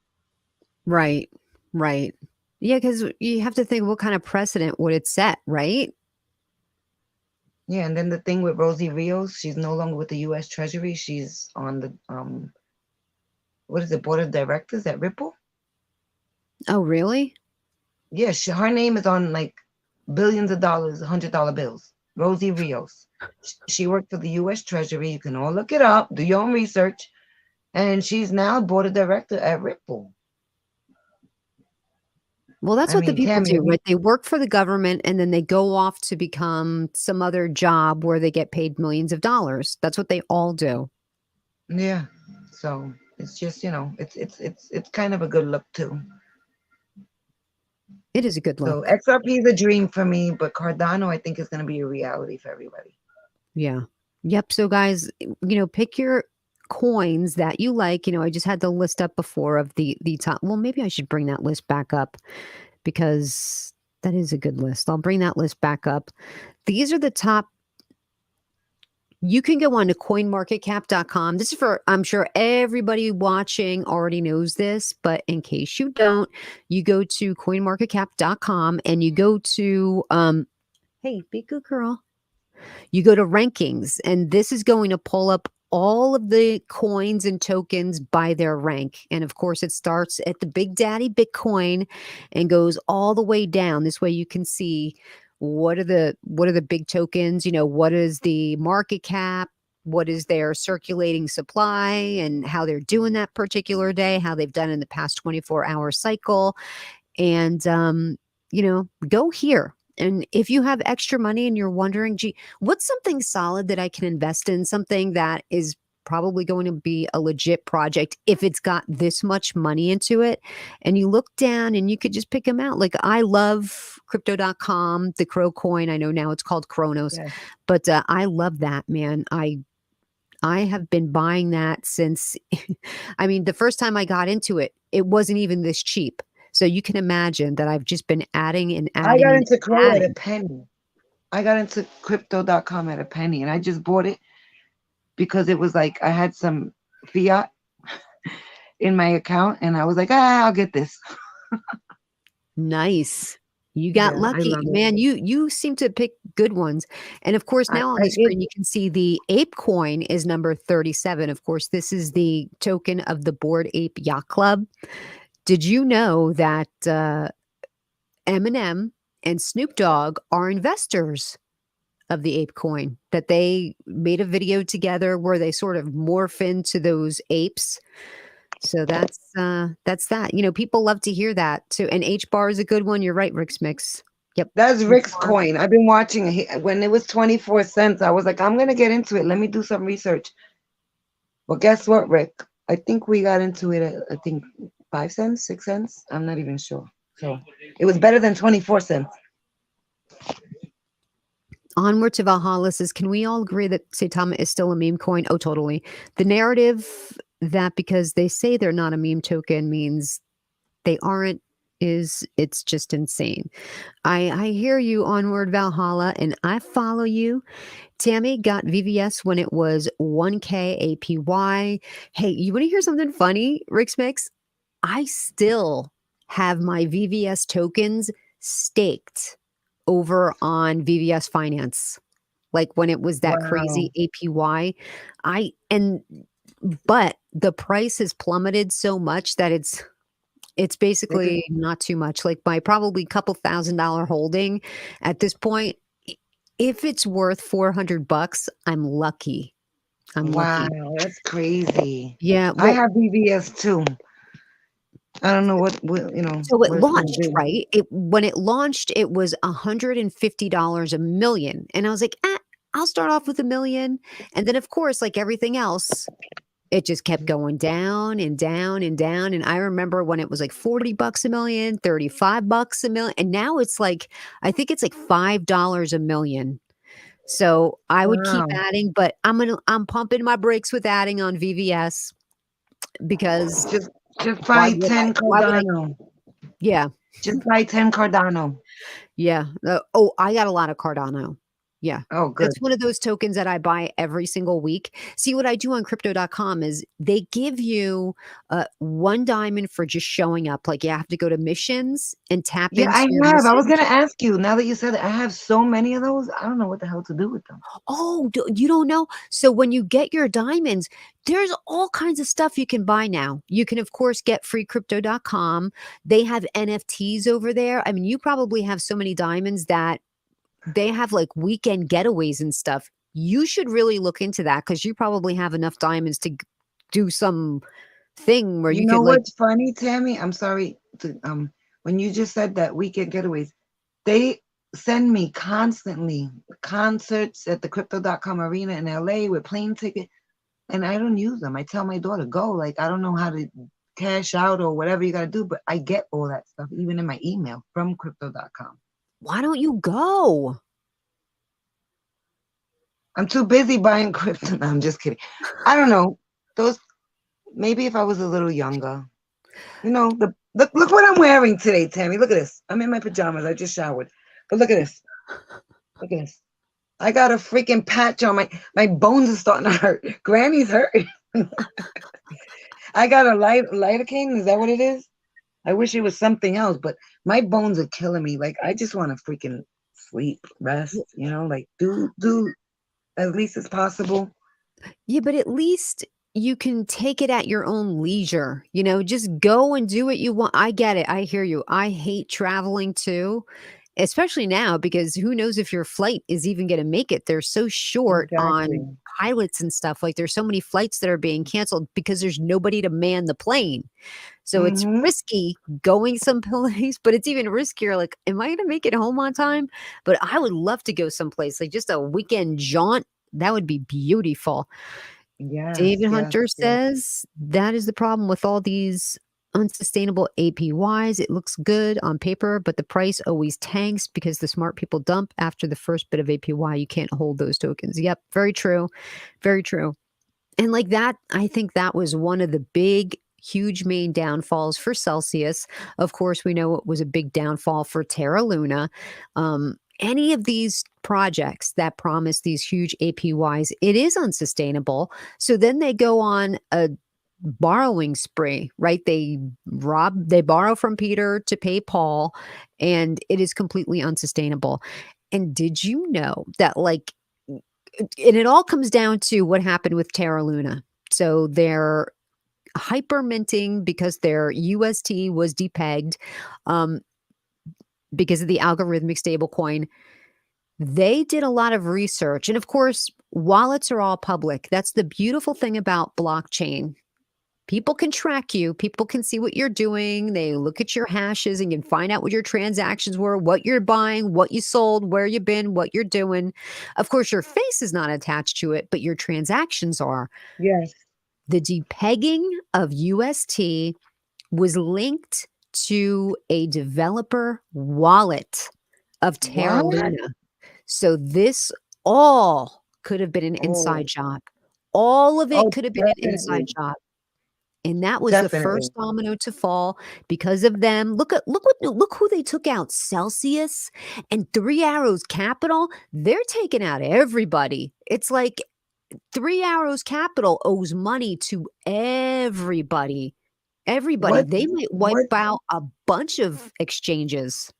Right. Right. Yeah, because you have to think what kind of precedent would it set, right? Yeah, and then the thing with Rosie Rios, she's no longer with the U.S. Treasury. She's on the what is it, board of directors at Ripple? Oh, really? Yeah, her name is on like billions of dollars, $100 bills. Rosie Rios. She worked for the U.S. Treasury. You can all look it up, do your own research, and she's now board of director at Ripple. Well, that's I what the mean, people Tammy, do, right? They work for the government and then they go off to become some other job where they get paid millions of dollars. That's what they all do. yeah. So it's just, it's kind of a good look too. It is a good So look. XRP is a dream for me, but Cardano I think is going to be a reality for everybody. Yeah. Yep. So guys, pick your coins that you like. I just had the list up before of the top. Well, maybe I should bring that list back up because that is a good list. I'll bring that list back up. These are the top. You can go on to coinmarketcap.com. This is for, I'm sure everybody watching already knows this, but in case you don't, you go to coinmarketcap.com and you go to, hey, be a good girl. You go to rankings, and this is going to pull up all of the coins and tokens by their rank. And of course, it starts at the Big Daddy Bitcoin and goes all the way down. This way you can see what are the big tokens, what is the market cap, what is their circulating supply, and how they're doing that particular day, how they've done in the past 24-hour cycle. And go here. And if you have extra money and you're wondering, gee, what's something solid that I can invest in, something that is probably going to be a legit project if it's got this much money into it, and you look down and you could just pick them out. Like I love crypto.com, the Crow coin. I know now it's called Kronos, Yeah. but I love that, man. I have been buying that since, I mean, the first time I got into it, it wasn't even this cheap. So you can imagine that I've just been adding and I adding got and into Crow at a adding. penny. I got into crypto.com at a penny, and I just bought it because it was like I had some fiat in my account, and I was like, I'll get this. Nice. You got Yeah, I lucky. love it. Man, you seem to pick good ones. And of course, now on I the did. screen, you can see the ape coin is number 37. Of course, this is the token of the Bored Ape Yacht Club. Did you know that Eminem and Snoop Dogg are investors of the ape coin, that they made a video together where they sort of morph into those apes? So that's that. People love to hear that too. And H bar is a good one. You're right, Rick's Mix. Yep. That's Rick's coin. I've been watching it. When it was 24 cents, I was like, I'm going to get into it. Let me do some research. Well, guess what, Rick? I think we got into it at, I think, 5 cents, 6 cents. I'm not even sure. So it was better than 24 cents. Onward to Valhalla says, can we all agree that Saitama is still a meme coin? Oh, totally. The narrative that because they say they're not a meme token means they aren't it's just insane. I hear you, Onward Valhalla, and I follow you. Tammy got VVS when it was 1K APY. Hey, you want to hear something funny, Rick's Mix? I still have my VVS tokens staked over on VVS Finance. Like when it was that crazy APY. But the price has plummeted so much that it's basically not too much. Like my probably couple $1,000 holding at this point, if it's worth $400, I'm lucky. I'm lucky. Wow, that's crazy. Yeah. I Well, have BBS too. I don't know what so it what it's gonna launched, do. right? When it launched, it was $150 a million. And I was like, I'll start off with a million. And then of course, like everything else, it just kept going down and down and down. And I remember when it was like $40 a million, $35 a million. And now it's like, I think it's like $5 a million. So I would keep Wow. adding, but I'm pumping my brakes with adding on VVS because Just buy 10 why would I? Cardano. Yeah. Just buy 10 Cardano. Yeah. Oh, I got a lot of Cardano. Yeah. Oh, good. That's one of those tokens that I buy every single week. See, what I do on crypto.com is they give you one diamond for just showing up. Like you have to go to missions and tap Yeah, into I your have. I was mission. gonna ask you. Now that you said it, I have so many of those. I don't know what the hell to do with them. Oh, you don't know? So when you get your diamonds, there's all kinds of stuff you can buy now. You can, of course, get freecrypto.com. They have NFTs over there. I mean, you probably have so many diamonds that they have like weekend getaways and stuff. You should really look into that because you probably have enough diamonds to do some thing where You you know could like, what's funny, Tammy? I'm sorry to when you just said that weekend getaways, they send me constantly concerts at the crypto.com arena in LA with plane ticket, and I don't use them. I tell my daughter, go. Like, I don't know how to cash out or whatever you gotta do, but I get all that stuff even in my email from crypto.com. why don't you go? I'm too busy buying crypto. No, I'm just kidding. I don't know. Those maybe if I was a little younger. You know, look what I'm wearing today, Tammy. Look at this. I'm in my pajamas. I just showered. But look at this. Look at this. I got a freaking patch on my bones are starting to hurt. Granny's hurt. I got a lidocaine. Is that what it is? I wish it was something else, but my bones are killing me. Like I just want to freaking sleep, rest, like do as least as possible. Yeah, but at least you can take it at your own leisure. Just go and do what you want. I get it. I hear you. I hate traveling too, especially now because who knows if your flight is even going to make it. They're so short on Exactly. pilots and stuff. Like there's so many flights that are being canceled because there's nobody to man the plane. So it's Mm-hmm. risky going someplace, but it's even riskier. Like, am I going to make it home on time? But I would love to go someplace like just a weekend jaunt. That would be beautiful. Yes, David yes, Hunter yes. says that is the problem with all these unsustainable APYs. It looks good on paper, but the price always tanks because the smart people dump after the first bit of APY. You can't hold those tokens. Yep, very true. Very true. And like that, I think that was one of the big, huge main downfalls for Celsius. Of course, we know it was a big downfall for Terra Luna. Any of these projects that promise these huge APYs, it is unsustainable. So then they go on a borrowing spree, right? They borrow from Peter to pay Paul, and it is completely unsustainable. And did you know that and it all comes down to what happened with Terra Luna. So they're hyper minting because their UST was depegged um, because of the algorithmic stablecoin. They did a lot of research. And of course, wallets are all public. That's the beautiful thing about blockchain. People can track you. People can see what you're doing. They look at your hashes and can find out what your transactions were, what you're buying, what you sold, where you've been, what you're doing. Of course, your face is not attached to it, but your transactions are. Yes. The depegging of UST was linked to a developer wallet of Terra What? Luna. So this all could have been an Oh, inside job. All of it oh, could have been an inside definitely. job. And that was the Definitely. first domino to fall because of them. Look who they took out. Celsius and Three Arrows Capital. They're taking out everybody. It's like Three Arrows Capital owes money to everybody. Everybody. What They might wipe what out a bunch of exchanges.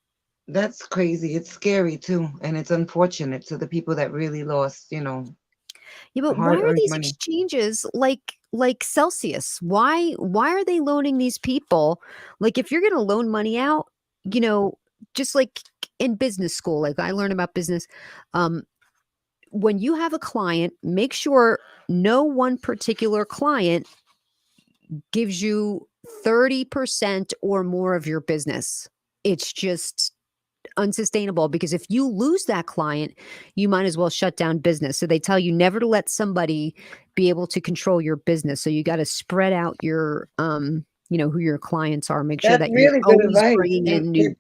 that's crazy. It's scary too. And it's unfortunate to the people that really lost, Yeah, but why are hard-earned these money. exchanges like Celsius? Why are they loaning these people? Like if you're going to loan money out, you know, just like in business school, like I learned about business, um when you have a client, make sure no one particular client gives you 30% or more of your business. It's just unsustainable because if you lose that client, you might as well shut down business. So they tell you never to let somebody be able to control your business. So you got to spread out your who your clients are. Make sure That's that you're really good always advice. bringing And in new.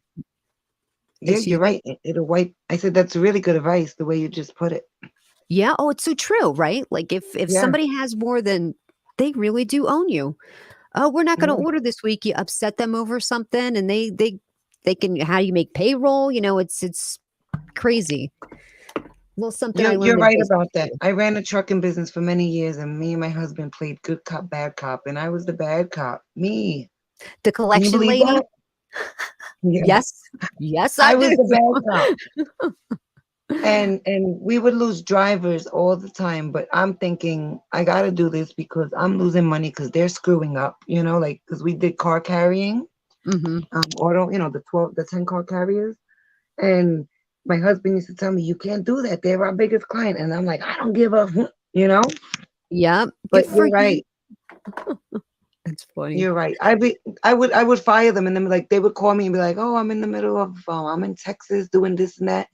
yeah, you're Excuse me. right. It'll wipe. I said that's really good advice, the way you just put it. Yeah. Oh, it's so true, right? Like if Yeah. somebody has more than they really do own you. Oh, we're not going to Mm. order this week. You upset them over something, and they how do you make payroll? You know, it's crazy. Well, something I You're learned in right business about that. too. I ran a trucking business for many years, and me and my husband played good cop, bad cop, and I was the bad cop. Me. The Can you collection believe lady? that? Yeah. Yes. Yes, I I was do. the bad cop. And we would lose drivers all the time, but I'm thinking I gotta do this because I'm losing money because they're screwing up, you know, like because we did car carrying, Mhm. auto, you know, the 10 car carriers. And my husband used to tell me, you can't do that. They're our biggest client. And I'm like, I don't give a, you know, Yep. but Good for you're you. right. That's funny. You're right. I would fire them, and then like they would call me and be like, "Oh, I'm in the middle of I'm in Texas doing this and that,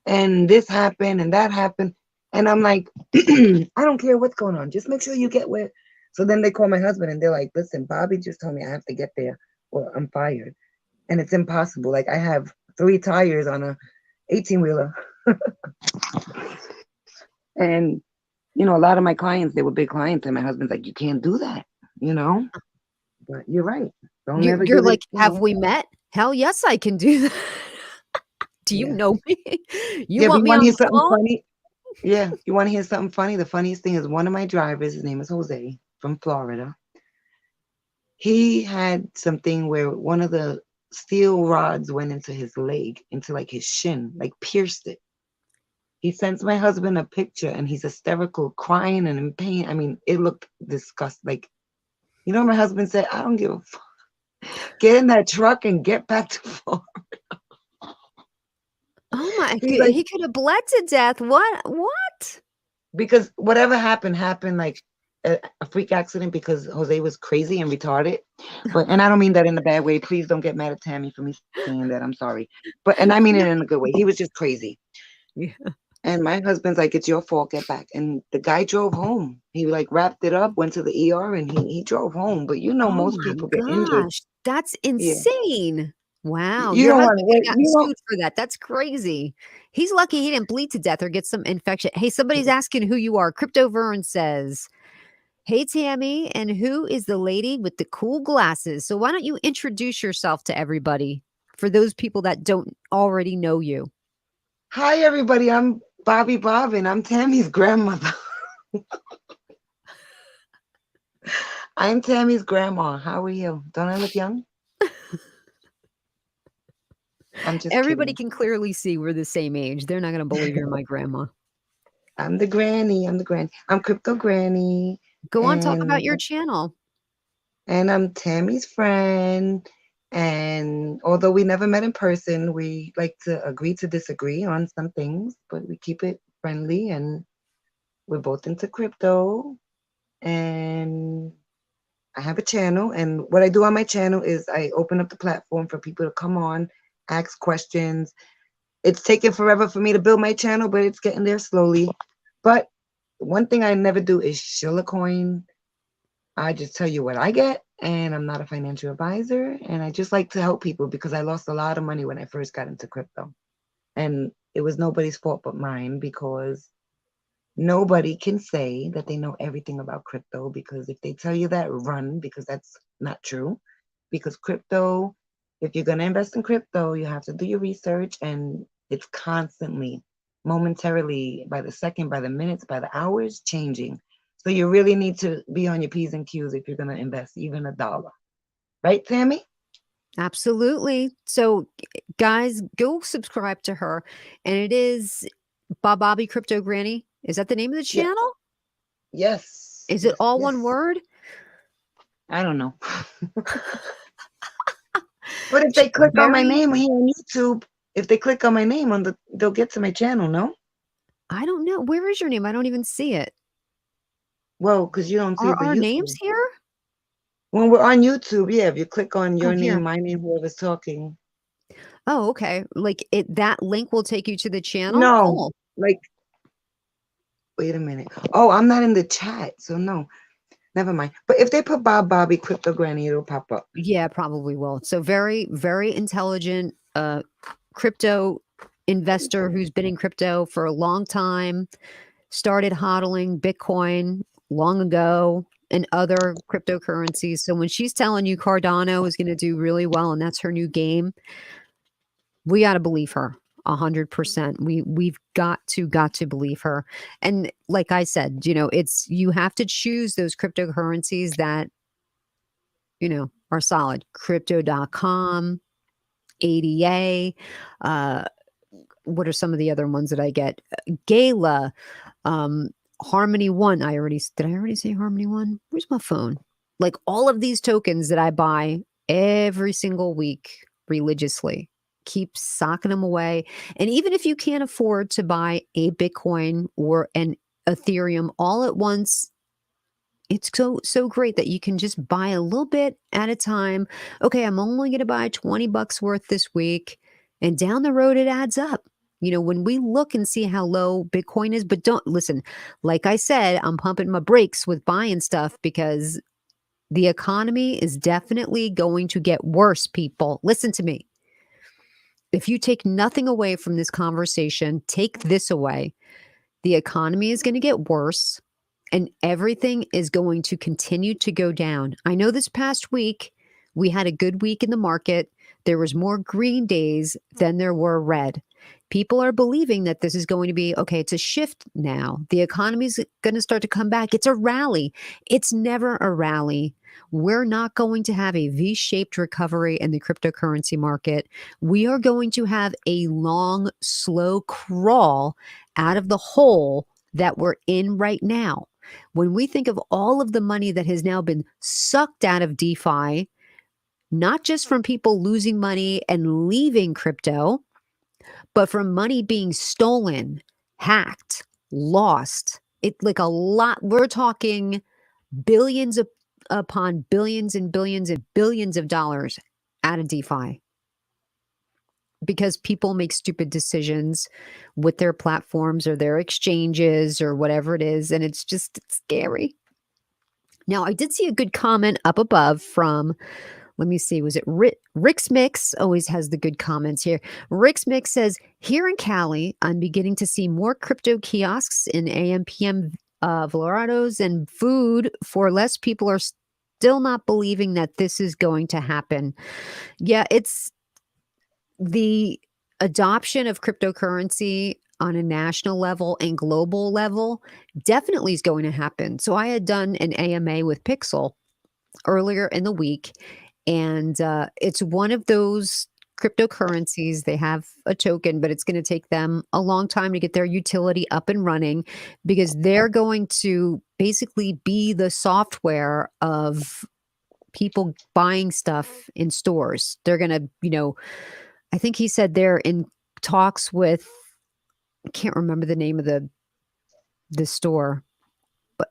and this happened and that happened," and I'm like, I don't care what's going on. Just make sure you get where. So then they call my husband and they're like, "Listen, Bobby just told me I have to get there, or I'm fired, and it's impossible. Like I have 3 tires on a 18-wheeler, and you know a lot of my clients they were big clients, and my husband's like, you can't do that, you know." But you're right. Don't ever You're give it, like, "Have we met? Hell yes, I can do that." Do you yeah. know me? You Yeah, but want you me want to on hear the something phone? funny? Yeah, you want to hear something funny? The funniest thing is one of my drivers, his name is Jose from Florida. He had something where one of the steel rods went into his leg, into like his shin, like pierced it. He sends my husband a picture and he's hysterical, crying and in pain. I mean, it looked disgusting. Like, you know, what my husband said, I don't give a fuck. Get in that truck and get back to Florida. Oh my He's good like, he could have bled to death. What? because whatever happened like a freak accident because Jose was crazy and retarded. But and I don't mean that in a bad way. Please don't get mad at Tammy for me saying that. I'm sorry. But and I mean it in a good way. He was just crazy. Yeah. And my husband's like, it's your fault, get back. And the guy drove home. He like wrapped it up, went to the ER, and he drove home. But you know, Oh most my people get injured. gosh, that's Yeah. insane. Wow, You your don't want to husband could wait. have gotten You know, sued for that. That's crazy. He's lucky he didn't bleed to death or get some infection. Hey, somebody's asking who you are. Crypto Vern says, "Hey, Tammy, and who is the lady with the cool glasses?" So why don't you introduce yourself to everybody for those people that don't already know you? hi everybody. I'm Bobby Bob and I'm Tammy's grandmother. I'm Tammy's grandma. How are you? Don't I look young? I'm just Everybody kidding. can clearly see we're the same age. They're not gonna believe you're my grandma. I'm the granny. I'm the granny. I'm crypto granny, Go on, talk about and your channel. I'm Tammy's friend. And although we never met in person, we like to agree to disagree on some things, but we keep it friendly. And we're both into crypto. And I have a channel. And what I do on my channel is I open up the platform for people to come on, ask questions. It's taken forever for me to build my channel, but it's getting there slowly. But one thing I never do is shill a coin. I just tell you what I get, and I'm not a financial advisor. And I just like to help people because I lost a lot of money when I first got into crypto. And it was nobody's fault but mine because nobody can say that they know everything about crypto because if they tell you that, run because that's not true. Because crypto, if you're going to invest in crypto, you have to do your research and it's constantly, momentarily, by the second, by the minutes, by the hours, changing. So you really need to be on your P's and Q's if you're going to invest even $1. Right, Tammy? Absolutely. So, guys, go subscribe to her. And it is Bobby Crypto Granny. Is that the name of the Yeah. channel? Yes. Is it Yes. all one Yes. word? I don't know. But if they click on my Very, name here on YouTube, if they click on my name on they'll get to my channel, no? I don't know. Where is your name? I don't even see it. Well, because you don't see Are the our names YouTube. here? When we're on YouTube, yeah, if you click on Oh, your name, here. my name, whoever's talking. Oh, okay. Like that link will take you to the channel. No, Cool. like, wait a minute. Oh, I'm not in the chat, so no, never mind. But if they put Bobby Crypto Granny, it'll pop up. Yeah, probably will. So very, very intelligent crypto investor who's been in crypto for a long time, started hodling Bitcoin long ago and other cryptocurrencies. So when she's telling you Cardano is going to do really well and that's her new game, We got to believe her 100%. We've got to believe her. And like I said, it's, you have to choose those cryptocurrencies that, are solid. Crypto.com, ADA, uh, what are some of the other ones that I get? Gala, um, Harmony One. Did I already say Harmony One? Where's my phone? Like all of these tokens that I buy every single week religiously. Keep socking them away. And even if you can't afford to buy a Bitcoin or an Ethereum all at once, it's so great that you can just buy a little bit at a time. Okay, I'm only going to buy 20 bucks worth this week, and down the road it adds up. When we look and see how low Bitcoin is, but don't listen, like I said, I'm pumping my brakes with buying stuff because the economy is definitely going to get worse, people. Listen to me. If you take nothing away from this conversation, take this away. The economy is going to get worse and everything is going to continue to go down. I know this past week we had a good week in the market. There was more green days than there were red. People are believing that this is going to be okay. It's a shift now. The economy is going to start to come back. It's a rally. It's never a rally. We're not going to have a V-shaped recovery in the cryptocurrency market. We are going to have a long, slow crawl out of the hole that we're in right now. When we think of all of the money that has now been sucked out of DeFi, not just from people losing money and leaving crypto, but from money being stolen, hacked, lost. It like a lot. We're talking billions upon billions and billions and billions of dollars out of DeFi because people make stupid decisions with their platforms or their exchanges or whatever it is. And it's scary. Now, I did see a good comment up above from, let me see, was it Rick's Mix? Always has the good comments here. Rick's Mix says, here in Cali, I'm beginning to see more crypto kiosks in AM/PM Valorados and food for less. People are still not believing that this is going to happen. Yeah, it's the adoption of cryptocurrency on a national level and global level definitely is going to happen. So I had done an AMA with Pixel earlier in the week, and it's one of those cryptocurrencies. They have a token, but it's going to take them a long time to get their utility up and running because they're going to basically be the software of people buying stuff in stores. They're going to, I think he said they're in talks with, I can't remember the name of the store, but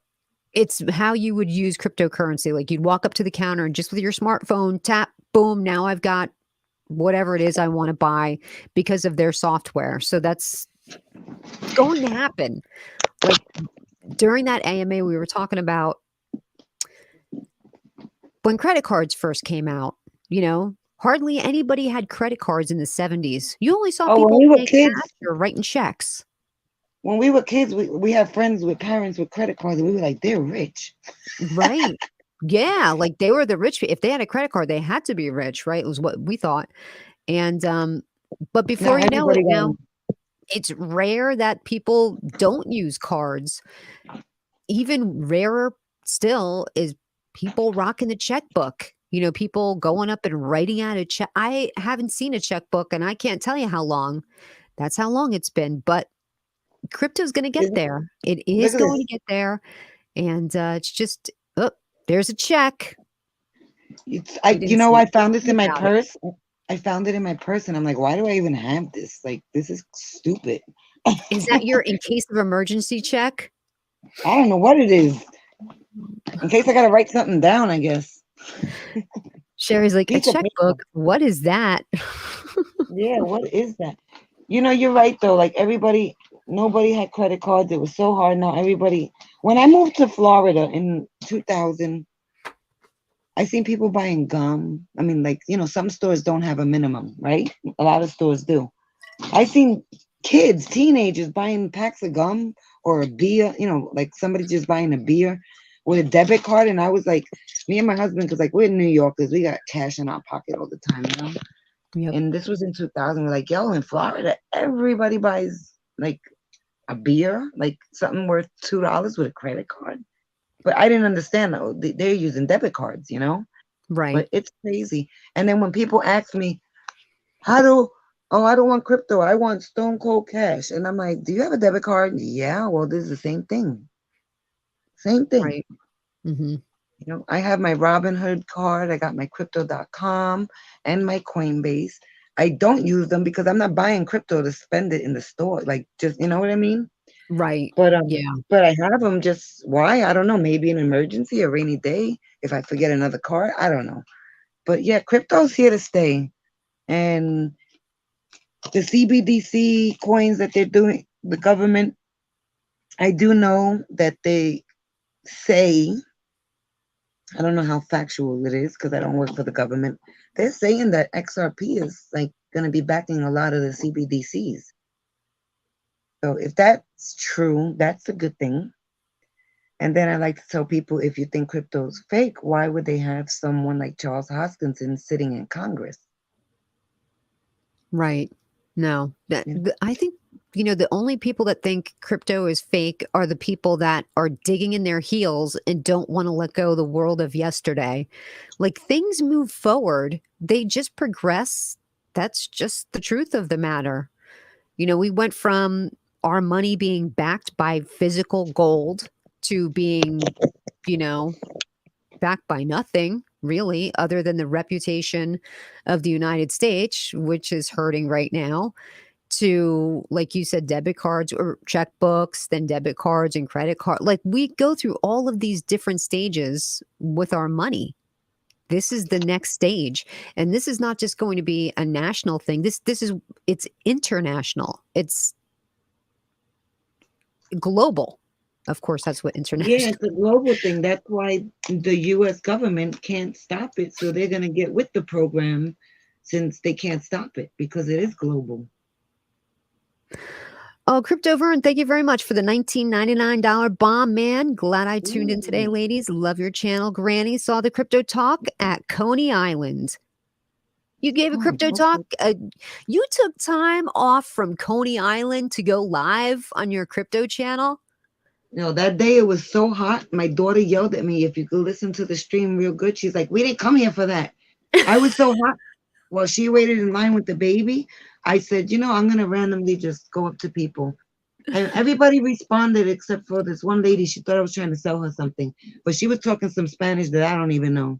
it's how you would use cryptocurrency. Like you'd walk up to the counter and just with your smartphone, tap, boom, now I've got whatever it is I want to buy because of their software. So that's going to happen. Like during that AMA, we were talking about when credit cards first came out, hardly anybody had credit cards in the 70s. You only saw When people we were paying kids, cash or writing checks. when we were kids, we had friends with parents with credit cards, and we were like, they're rich. Right. Yeah, like they were the rich. If they had a credit card, they had to be rich, right? It was what we thought. And but before Now you know it, everybody got now it's rare that people don't use cards. Even rarer still is people rocking the checkbook. People going up and writing out a check. I haven't seen a checkbook and I can't tell you how long. That's how long it's been. But crypto's going to get there. It is Look at going this. to get there. And it's just, oh, there's a check. We didn't see I found this in anything my about it. purse. I found it in my purse, and I'm like, why do I even have this? Like, this is stupid. Is that your in case of emergency check? I don't know what it is. In case I gotta write something down, I guess. Sherry's like, a Piece of paper. checkbook? What is that? Yeah, what is that? You're right though. Like nobody had credit cards. It was so hard. Now everybody. When I moved to Florida in 2000, I seen people buying gum. I mean, like some stores don't have a minimum, right? A lot of stores do. I seen kids, teenagers buying packs of gum or a beer. Like somebody just buying a beer with a debit card, and I was like, me and my husband, because like we're New Yorkers, we got cash in our pocket all the time, Yep. And this was in 2000. We're like, yo, in Florida, everybody buys like a beer, like something worth $2 with a credit card. But I didn't understand that they're using debit cards, you know? Right. But it's crazy. And then when people ask me, how do, oh, I don't want crypto, I want stone cold cash. And I'm like, do you have a debit card? Yeah, well, this is the same thing. Same thing. Right. Hmm. You know, I have my Robinhood card, I got my crypto.com and my Coinbase. I don't use them because I'm not buying crypto to spend it in the store. Like just, you know what I mean? Right. But Yeah. but I have them just why? I don't know, maybe an emergency, a rainy day, if I forget another card, I don't know. But yeah, crypto's here to stay. And the CBDC coins that they're doing, the government, I do know that they say, I don't know how factual it is because I don't work for the government. They're saying that XRP is like going to be backing a lot of the CBDCs. So if that's true, that's a good thing. And then I like to tell people if you think crypto's fake, why would they have someone like Charles Hoskinson sitting in Congress? Right. No, You know? I think, the only people that think crypto is fake are the people that are digging in their heels and don't want to let go of the world of yesterday. Like things move forward, they just progress. That's just the truth of the matter. We went from our money being backed by physical gold to being, you know, backed by nothing really, other than the reputation of the United States, which is hurting right now, to, like you said, debit cards or checkbooks, then debit cards and credit card. Like we go through all of these different stages with our money. This is the next stage. And this is not just going to be a national thing. It's international. It's global. Of course, that's what Yeah, international. it's a global thing. That's why the US government can't stop it. So they're going to get with the program since they can't stop it because it is global. Oh, Crypto Vern, thank you very much for the $19.99 bomb, man. Glad I tuned in today, Ooh. ladies. Love your channel. Granny saw the crypto talk at Coney Island. You gave a Oh, crypto talk. okay. You took time off from Coney Island to go live on your crypto channel. No, that day it was so hot. My daughter yelled at me, if you could listen to the stream real good. She's like, we didn't come here for that. I was so hot. While she waited in line with the baby, I said, I'm going to randomly just go up to people. And everybody responded except for this one lady. She thought I was trying to sell her something, but she was talking some Spanish that I don't even know,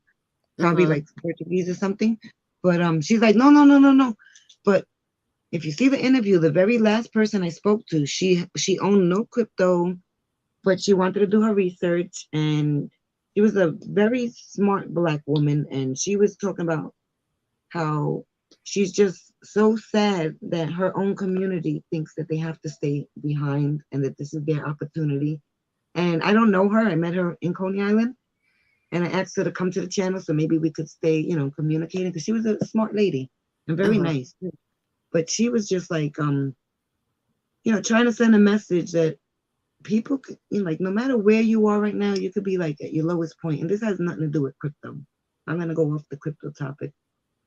probably Uh-huh. like Portuguese or something. But she's like, no, no, no, no, no. But if you see the interview, the very last person I spoke to, she owned no crypto, but she wanted to do her research, and she was a very smart black woman, and she was talking about how she's just so sad that her own community thinks that they have to stay behind and that this is their opportunity. And I don't know her. I met her in Coney Island, and I asked her to come to the channel so maybe we could stay, communicating, because she was a smart lady and very Uh-huh. nice. But she was just like, trying to send a message that people could, like, no matter where you are right now, you could be like at your lowest point. And this has nothing to do with crypto. I'm gonna go off the crypto topic.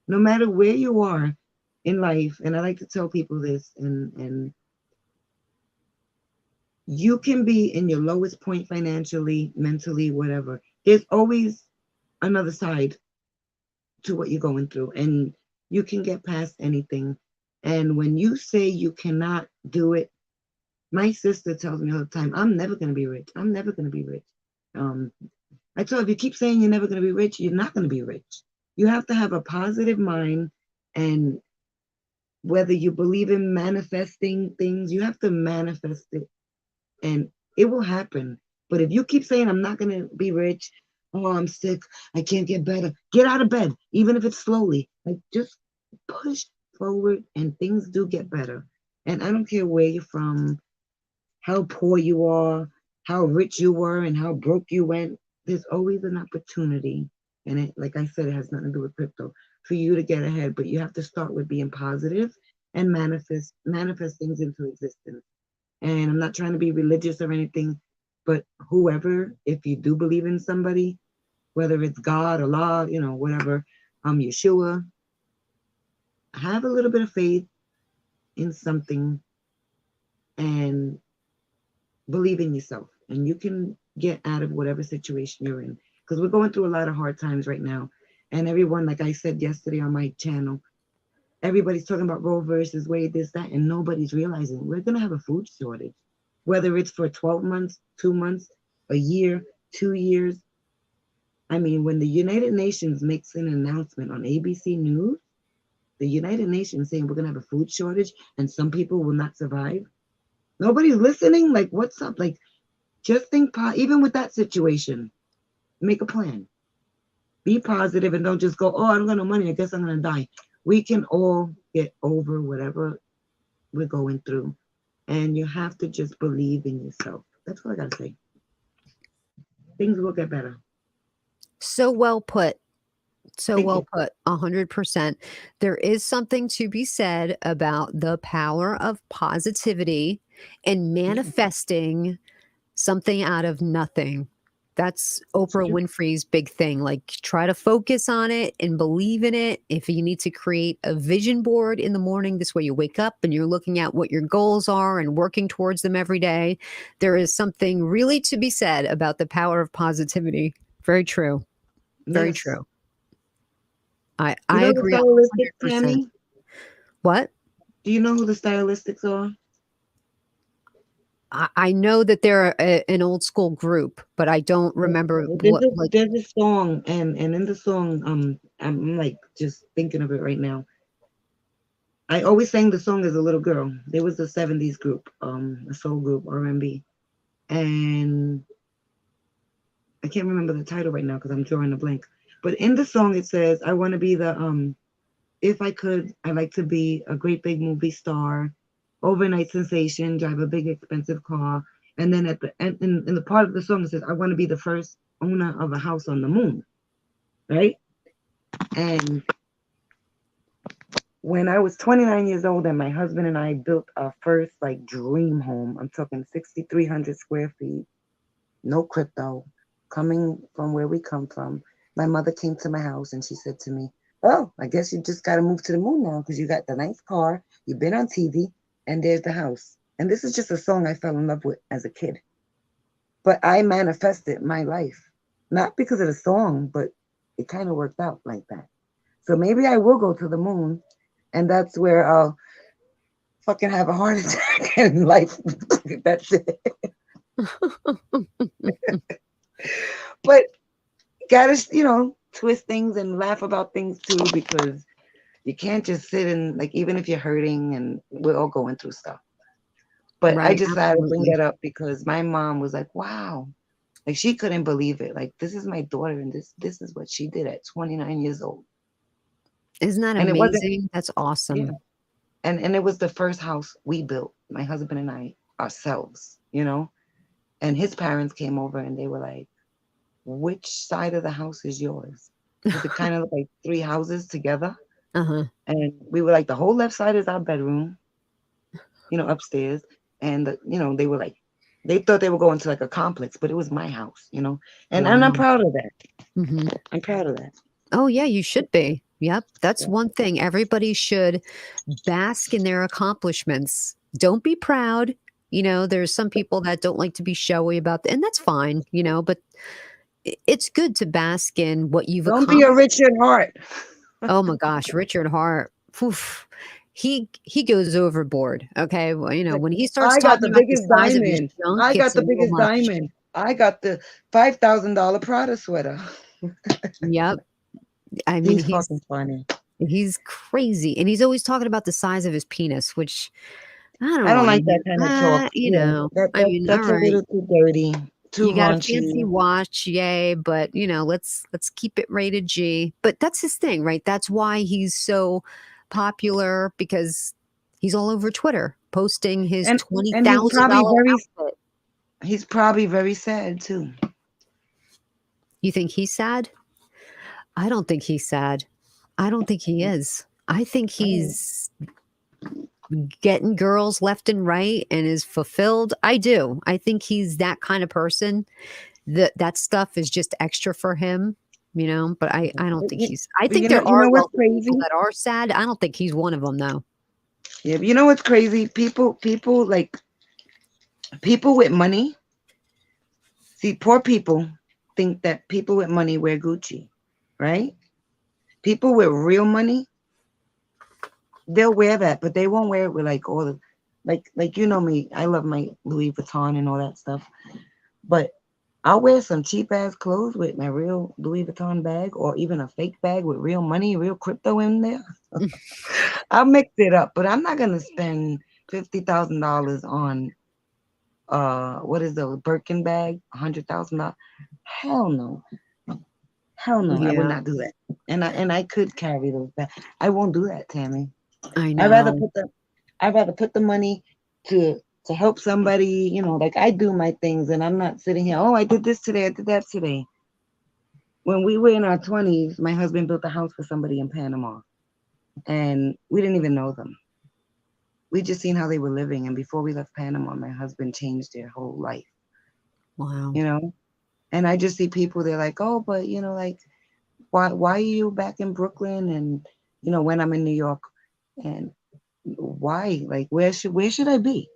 No matter where you are in life, and I like to tell people this, and you can be in your lowest point financially, mentally, whatever. There's always another side to what you're going through, and you can get past anything. And when you say you cannot do it, my sister tells me all the time, I'm never going to be rich. I'm never going to be rich. Um, I told her, if you keep saying you're never going to be rich, you're not going to be rich. You have to have a positive mind, and whether you believe in manifesting things, you have to manifest it and it will happen. But if you keep saying, I'm not going to be rich, oh, I'm sick, I can't get better, get out of bed, even if it's slowly. Like just push forward and things do get better. And I don't care where you're from, how poor you are, how rich you were, and how broke you went. There's always an opportunity. And it, like I said, it has nothing to do with crypto for you to get ahead. But you have to start with being positive and manifest things into existence. And I'm not trying to be religious or anything, but whoever, if you do believe in somebody, whether it's God, Allah, whatever, Yeshua, have a little bit of faith in something and believe in yourself, and you can get out of whatever situation you're in, because we're going through a lot of hard times right now. And everyone, like I said yesterday on my channel, everybody's talking about Roe versus Wade, this, that, and nobody's realizing we're going to have a food shortage, whether it's for 12 months, 2 months, a year, 2 years. I mean, when the United Nations makes an announcement on ABC News, the United Nations saying we're going to have a food shortage and some people will not survive. Nobody's listening. Like, what's up? Like, just think, even with that situation, make a plan. Be positive and don't just go, oh, I don't got no money, I guess I'm going to die. We can all get over whatever we're going through. And you have to just believe in yourself. That's what I got to say. Things will get better. So well put. So Thank well you. put, 100%. There is something to be said about the power of positivity and manifesting something out of nothing. That's Oprah Winfrey's big thing. Like, try to focus on it and believe in it. If you need to create a vision board in the morning, this way you wake up and you're looking at what your goals are and working towards them every day. There is something really to be said about the power of positivity. Very true. Very Yes. true. I You know agree the stylistics, 100%. Tammy? What? Do you know who the stylistics are? I know that they're an old school group, but I don't remember There's what, a, like, there's a song, and in the song, I'm like just thinking of it right now. I always sang the song as a little girl. There was a 70s group, a soul group, R&B, and I can't remember the title right now because I'm drawing a blank. But in the song it says, I want to be the if I could, I'd like to be a great big movie star, overnight sensation, drive a big expensive car. And then at the end, in the part of the song, it says, I want to be the first owner of a house on the moon. Right? And when I was 29 years old and my husband and I built our first like dream home, I'm talking 6,300 square feet, no crypto, coming from where we come from. My mother came to my house and she said to me, oh, I guess you just got to move to the moon now because you got the nice car, you've been on TV, and there's the house. And this is just a song I fell in love with as a kid. But I manifested my life, not because of the song, but it kind of worked out like that. So maybe I will go to the moon, and that's where I'll fucking have a heart attack and life. That's it. But gotta, twist things and laugh about things too, because you can't just sit and, like, even if you're hurting, and we're all going through stuff. But I right, just had to bring absolutely. that up because my mom was like, wow. Like, she couldn't believe it. Like, this is my daughter, and this is what she did at 29 years old. Isn't that And it wasn't, amazing? That's yeah. awesome. And it was the first house we built, my husband and I, ourselves, And his parents came over and they were like, which side of the house is yours? Because it kind of looked like three houses together. Uh-huh. And we were like, the whole left side is our bedroom, upstairs. And, they were like, they thought they were going to like a complex, but it was my house, And I'm Wow. proud of that. Mhm. I'm proud of that. Oh, yeah, you should be. Yep, that's one thing. Everybody should bask in their accomplishments. Don't be proud. There's some people that don't like to be showy about and that's fine, but it's good to bask in what you've Don't be a accomplished. Richard Hart. Oh my gosh, Richard Hart. Oof, he goes overboard. Okay, well, when he starts I got talking the about the biggest size of his diamond. junk, I got it's a the little biggest much. diamond. I got the $5,000 Prada sweater. Yep. I mean, He's fucking funny. he's crazy, and he's always talking about the size of his penis, which I I don't don't want to like that hear. kind of talk. Yeah, I mean, all that's a right. little too dirty, too You got a fancy raunchy. watch, yay, but let's keep it rated G. But that's his thing, right? That's why he's so popular, because he's all over Twitter posting his And $20,000 outfit. he's probably very sad too. You think he's sad? I don't think he's sad. I don't think he is. I think he's getting girls left and right and is fulfilled. I do. I think he's that kind of person. That stuff is just extra for him. you know, but I don't think You, he's I think you there know are what's wealthy people crazy? that are sad. I don't think he's one of them, though. Yeah, but you know what's crazy? People like people with money. See, poor people think that people with money wear Gucci, right? People with real money, they'll wear that, but they won't wear it with like all the, like you know me, I love my Louis Vuitton and all that stuff, but I'll wear some cheap ass clothes with my real Louis Vuitton bag, or even a fake bag with real money, real crypto in there. I'll mix it up, but I'm not gonna spend $50,000 on what is the Birkin bag, $100,000. Hell no. Hell no, I would Yeah, not do that. And I could carry those back. I won't do that, Tammy. I I'd rather know. put the I'd rather put the money to help somebody, like I do my things, and I'm not sitting here, oh, I did this today, I did that today. When we were in our 20s, my husband built a house for somebody in Panama, and we didn't even know them. We just seen how they were living, and before we left Panama, my husband changed their whole life, Wow. you know? And I just see people, they're like, oh, but like, why are you back in Brooklyn? And when I'm in New York, and why? Like, where should I be?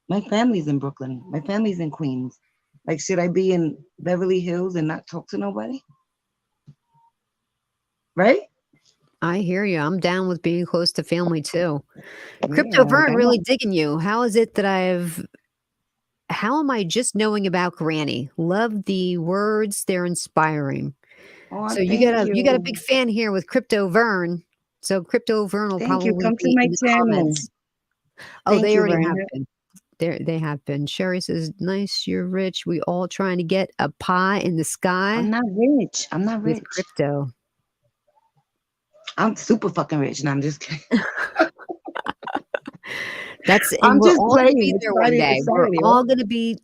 My family's in Brooklyn. My family's in Queens. Like, should I be in Beverly Hills and not talk to nobody? Right? I hear you. I'm down with being close to family too. Crypto Yeah, like Vern I really know. digging you. How am I just knowing about Granny? Love the words, they're inspiring. Oh, So thank you got a big you. fan here with Crypto Vern. So Crypto Vern will Thank you. probably Come to be my in the channel. comments. Oh, Thank they you, already Ryan. have been. They have been. Sherry says, "Nice, you're rich. We all trying to get a pie in the I'm sky not rich. I'm not with rich. crypto." I'm super fucking rich. And I'm just kidding. And I'm we're just all gonna playing. be It's there one Friday. day. It's We're Saturday, all right? gonna be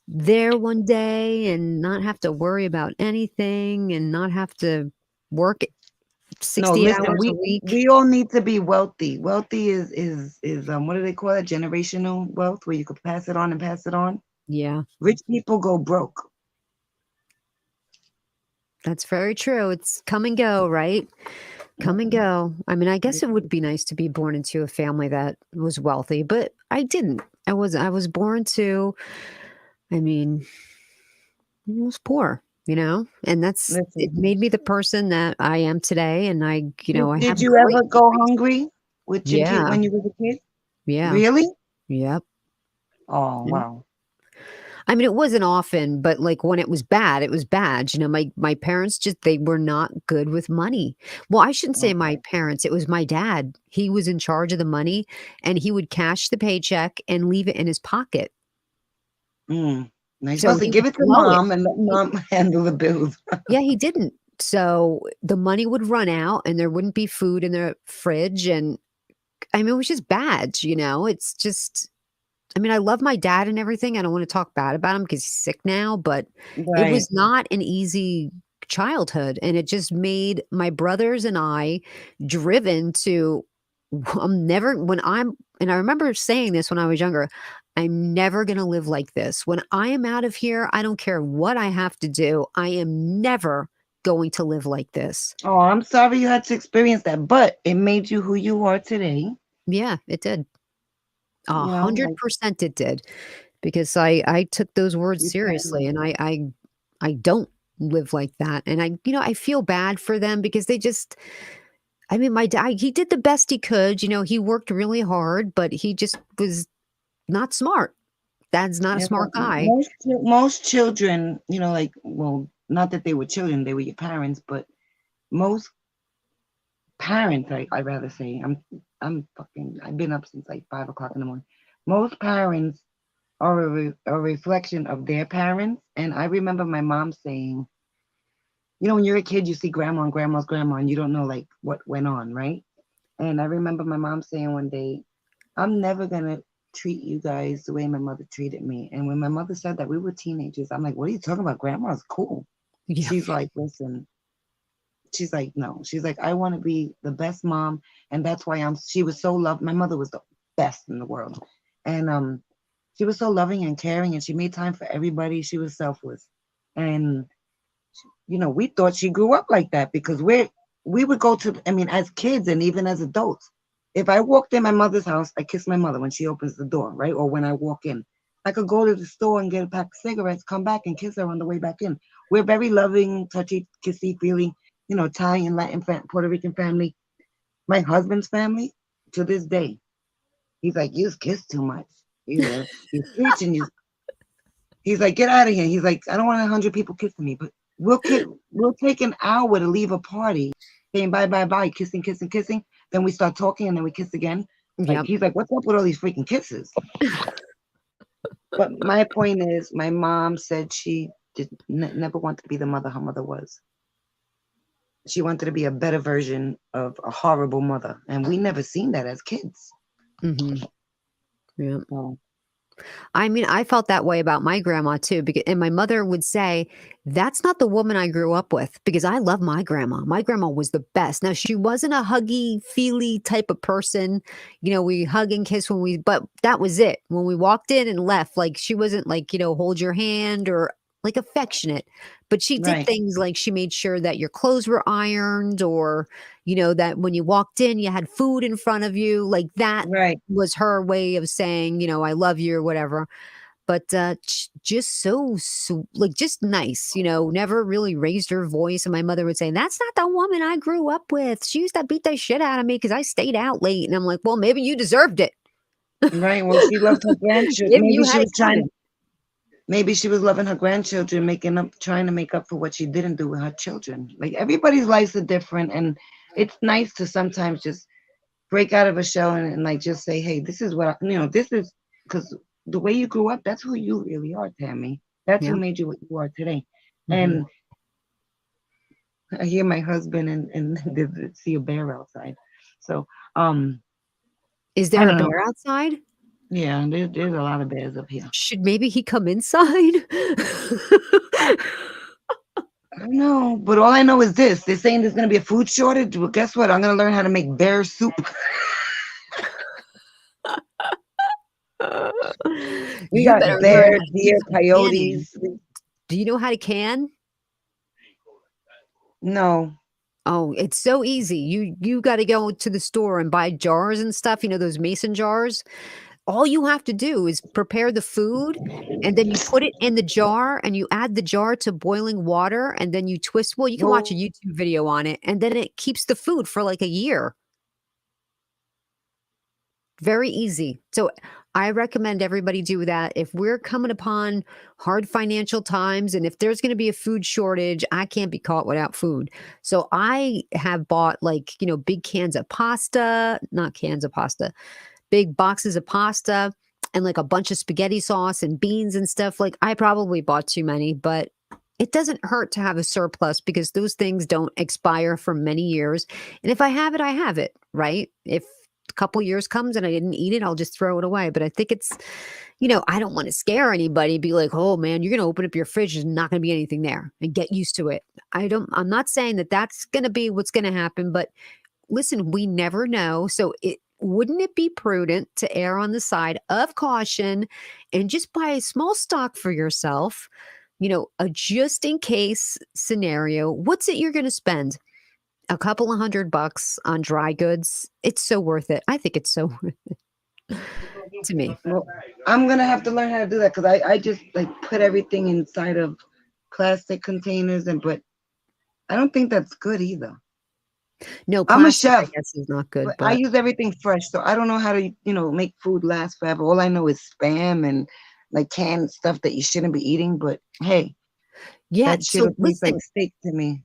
there one day and not have to worry about anything and not have to work No, 60 listen, hours a we week. we all need to be wealthy. Wealthy is what do they call it? Generational wealth, where you could pass it on and pass it on. Yeah, Rich people go broke. that's very true. It's come and go, right? Come and go. I mean, I guess it would be nice to be born into a family that was wealthy, but I didn't. I was born to, I mean, I was poor, you know? And it Listen, made me the person that I am today, and I did have you ever great go memories. hungry with your kid Yeah, when you was a kid? yeah, Really? yep. Oh, Yeah. wow. I mean, it wasn't often, but, like, when it was bad, it was bad. You know, my parents just they were not good with money. Well, I shouldn't say my Okay. parents, it was my dad. He was in charge of the money, and he would cash the paycheck and leave it in his pocket. Now you're So supposed to he give would it to blow it. mom and let He mom handle the bills. Yeah, he didn't. So the money would run out, and there wouldn't be food in the fridge, and, I mean, it was just bad, you know? It's just I mean, I love my dad and everything. I don't wanna talk bad about him because he's sick now, but it Right. was not an easy childhood, and it just made my brothers and I driven to I'm never when I'm and I remember saying this when I was younger, "I'm never gonna live like this. When I am out of here, I don't care what I have to do. I am never going to live like this." Oh, I'm sorry you had to experience that, but it made you who you are today. Yeah, it did. Like 100% it did. Because I took those words you proud of seriously, and yourself. I don't live like that, and I feel bad for them because they just I mean, my dad he did the best he could, he worked really hard, but he just was not smart. Dad's not a Yeah, smart but guy. most children, like, well, not that they were children, they were your parents, but most parents, I rather say, I've been up since like 5 o'clock in the morning. Most parents are a reflection of their parents, and I remember my mom saying, when you're a kid, you see grandma and grandma's grandma, and you don't know like what went on, right? And I remember my mom saying one day, I'm never gonna treat you guys the way my mother treated me. And when my mother said that, we were teenagers. I'm like, what are you talking about? Grandma's cool. Yeah. She's like, listen, she's like, no. She's like, I want to be the best mom. And that's why she was so loved. My mother was the best in the world. And she was so loving and caring, and she made time for everybody. She was selfless. And we thought she grew up like that because we would go to, I mean, as kids and even as adults, if I walked in my mother's house, I kiss my mother when she opens the door, right? Or when I walk in. I could go to the store and get a pack of cigarettes, come back and kiss her on the way back in. We're very loving, touchy, kissy, feely, Italian, Latin, Puerto Rican family. My husband's family, to this day, he's like, you kiss too much. You're preaching. He's like, get out of here. He's like, I don't want 100 people kissing me, but we'll take an hour to leave a party, saying bye, bye, bye, kissing, kissing, kissing. Then we start talking and then we kiss again. Like, he's like, what's up with all these freaking kisses? But my point is, my mom said she never wanted to be the mother her mother was. She wanted to be a better version of a horrible mother. And we never seen that as kids. Mm-hmm. Yeah. So, I mean, I felt that way about my grandma too, because, and my mother would say, that's not the woman I grew up with, because I love my grandma. My grandma was the best. Now, she wasn't a huggy, feely type of person. We hug and kiss but that was it. When we walked in and left, like she wasn't like, hold your hand or like affectionate, but she did things like she made sure that your clothes were ironed, or, that when you walked in, you had food in front of you. Like that was her way of saying, I love you or whatever. But just so like just nice, never really raised her voice. And my mother would say, that's not the woman I grew up with. She used to beat the shit out of me because I stayed out late. And I'm like, well, maybe you deserved it. Right. Well, she loved her grandchildren. Maybe she was trying. Maybe she was loving her grandchildren, trying to make up for what she didn't do with her children. Like, everybody's lives are different, and it's nice to sometimes just break out of a shell and like just say, hey, this is what this is, because the way you grew up, that's who you really are, Tammy. That's who made you what you are today. Mm-hmm. And I hear my husband and see a bear outside. So, is there a bear outside? Yeah, there's a lot of bears up here. Should maybe he come inside? I don't know, but all I know is this. They're saying there's going to be a food shortage. Well, guess what? I'm going to learn how to make bear soup. We got bear, deer, coyotes. Do you know how to can? No. Oh, it's so easy. You got to go to the store and buy jars and stuff, those mason jars. All you have to do is prepare the food, and then you put it in the jar, and you add the jar to boiling water, and then you twist. Well, you can watch a YouTube video on it, and then it keeps the food for like a year. Very easy. So I recommend everybody do that. If we're coming upon hard financial times, and if there's going to be a food shortage, I can't be caught without food. So I have bought like, big cans of pasta, not cans of pasta, big boxes of pasta, and like a bunch of spaghetti sauce and beans and stuff. Like, I probably bought too many, but it doesn't hurt to have a surplus, because those things don't expire for many years. And if I have it, I have it, right? If a couple years comes and I didn't eat it, I'll just throw it away. But I think it's, I don't want to scare anybody, be like, oh man, you're going to open up your fridge, there's not going to be anything there, and get used to it. I'm not saying that that's going to be what's going to happen, but listen, we never know. So wouldn't it be prudent to err on the side of caution and just buy a small stock for yourself, a just in case scenario? What's it you're going to spend? A couple of $100 on dry goods. It's so worth it. I think it's so worth it to me. Well, I'm going to have to learn how to do that, because I just like put everything inside of plastic containers, but I don't think that's good either. No, I'm a chef. I guess is not good. But I use everything fresh, so I don't know how to, make food last forever. All I know is Spam and like canned stuff that you shouldn't be eating. But hey, yeah, that shit tastes like steak to me.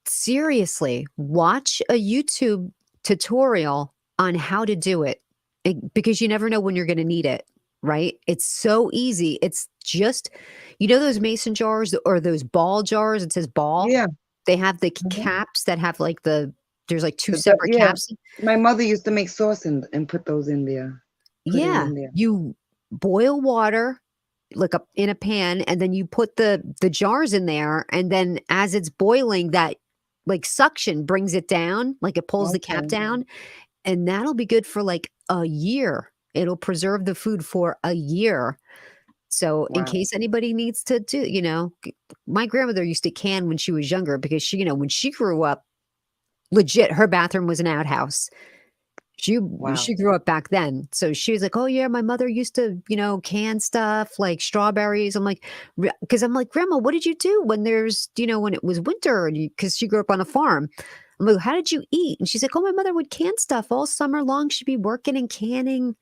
Seriously, watch a YouTube tutorial on how to do it, because you never know when you're going to need it. Right? It's so easy. It's just, those mason jars or those ball jars. It says ball. Yeah. They have the caps that have like there's like two separate caps. My mother used to make sauce and put those in there. Yeah. You boil water like in a pan, and then you put the jars in there, and then as it's boiling, that like suction brings it down, like it pulls the cap down, and that'll be good for like a year. It'll preserve the food for a year. So in Wow. case anybody needs to do, my grandmother used to can when she was younger because when she grew up, legit, her bathroom was an outhouse. She Wow. she grew up back then, so she was like, "Oh, yeah, my mother used to, can stuff like strawberries." I'm like, because I'm like, "Grandma, what did you do when when it was winter?" And because she grew up on a farm. I'm like, "How did you eat?" And she's like, "Oh, my mother would can stuff all summer long. She'd be working and canning."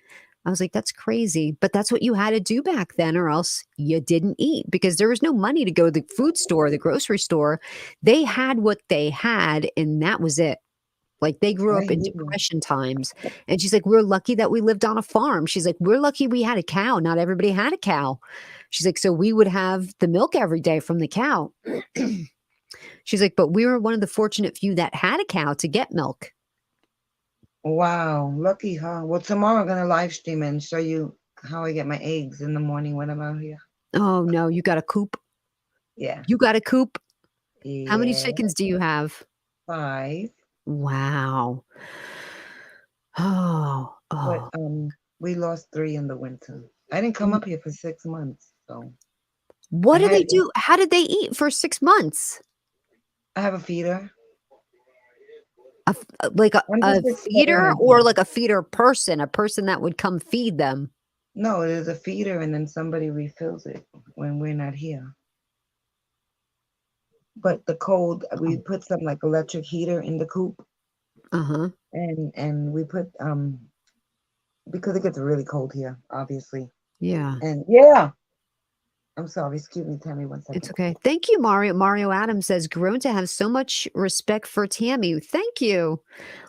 I was like, "That's crazy," but that's what you had to do back then, or else you didn't eat because there was no money to go to the food store, the grocery store. They had what they had, and that was it. Like, they grew I up in hear you. depression times, and she's like, "We're lucky that we lived on a farm." She's like, "We're lucky we had a cow, not everybody had a cow." She's like, "So we would have the milk every day from the cow." She's like, "But we were one of the fortunate few that had a cow to get milk." Wow. Lucky, huh? Well, tomorrow I'm gonna live stream and show you how I get my eggs in the morning when I'm out here. Oh, no, you got a coop? Yeah. You got a coop? How many Yeah. chickens do you have? 5. Wow. Oh, But oh. we lost 3 in the winter. I didn't come Mm. up here for 6 months, so What I do they had do? How did they eat for 6 months? I have a feeder. Like a I'm a just feeder or experimenting. like a feeder person, a person that would come feed them? No, there's a feeder and then somebody refills it when we're not here. But the cold, we Oh, put some like electric heater in the coop uh-huh. and we put because it gets really cold here, obviously. Yeah, And yeah, I'm sorry, excuse me, Tammy, one it's second. okay. Thank you, Mario. Mario Adams says, "Grown to have so much respect for Tammy." Thank you.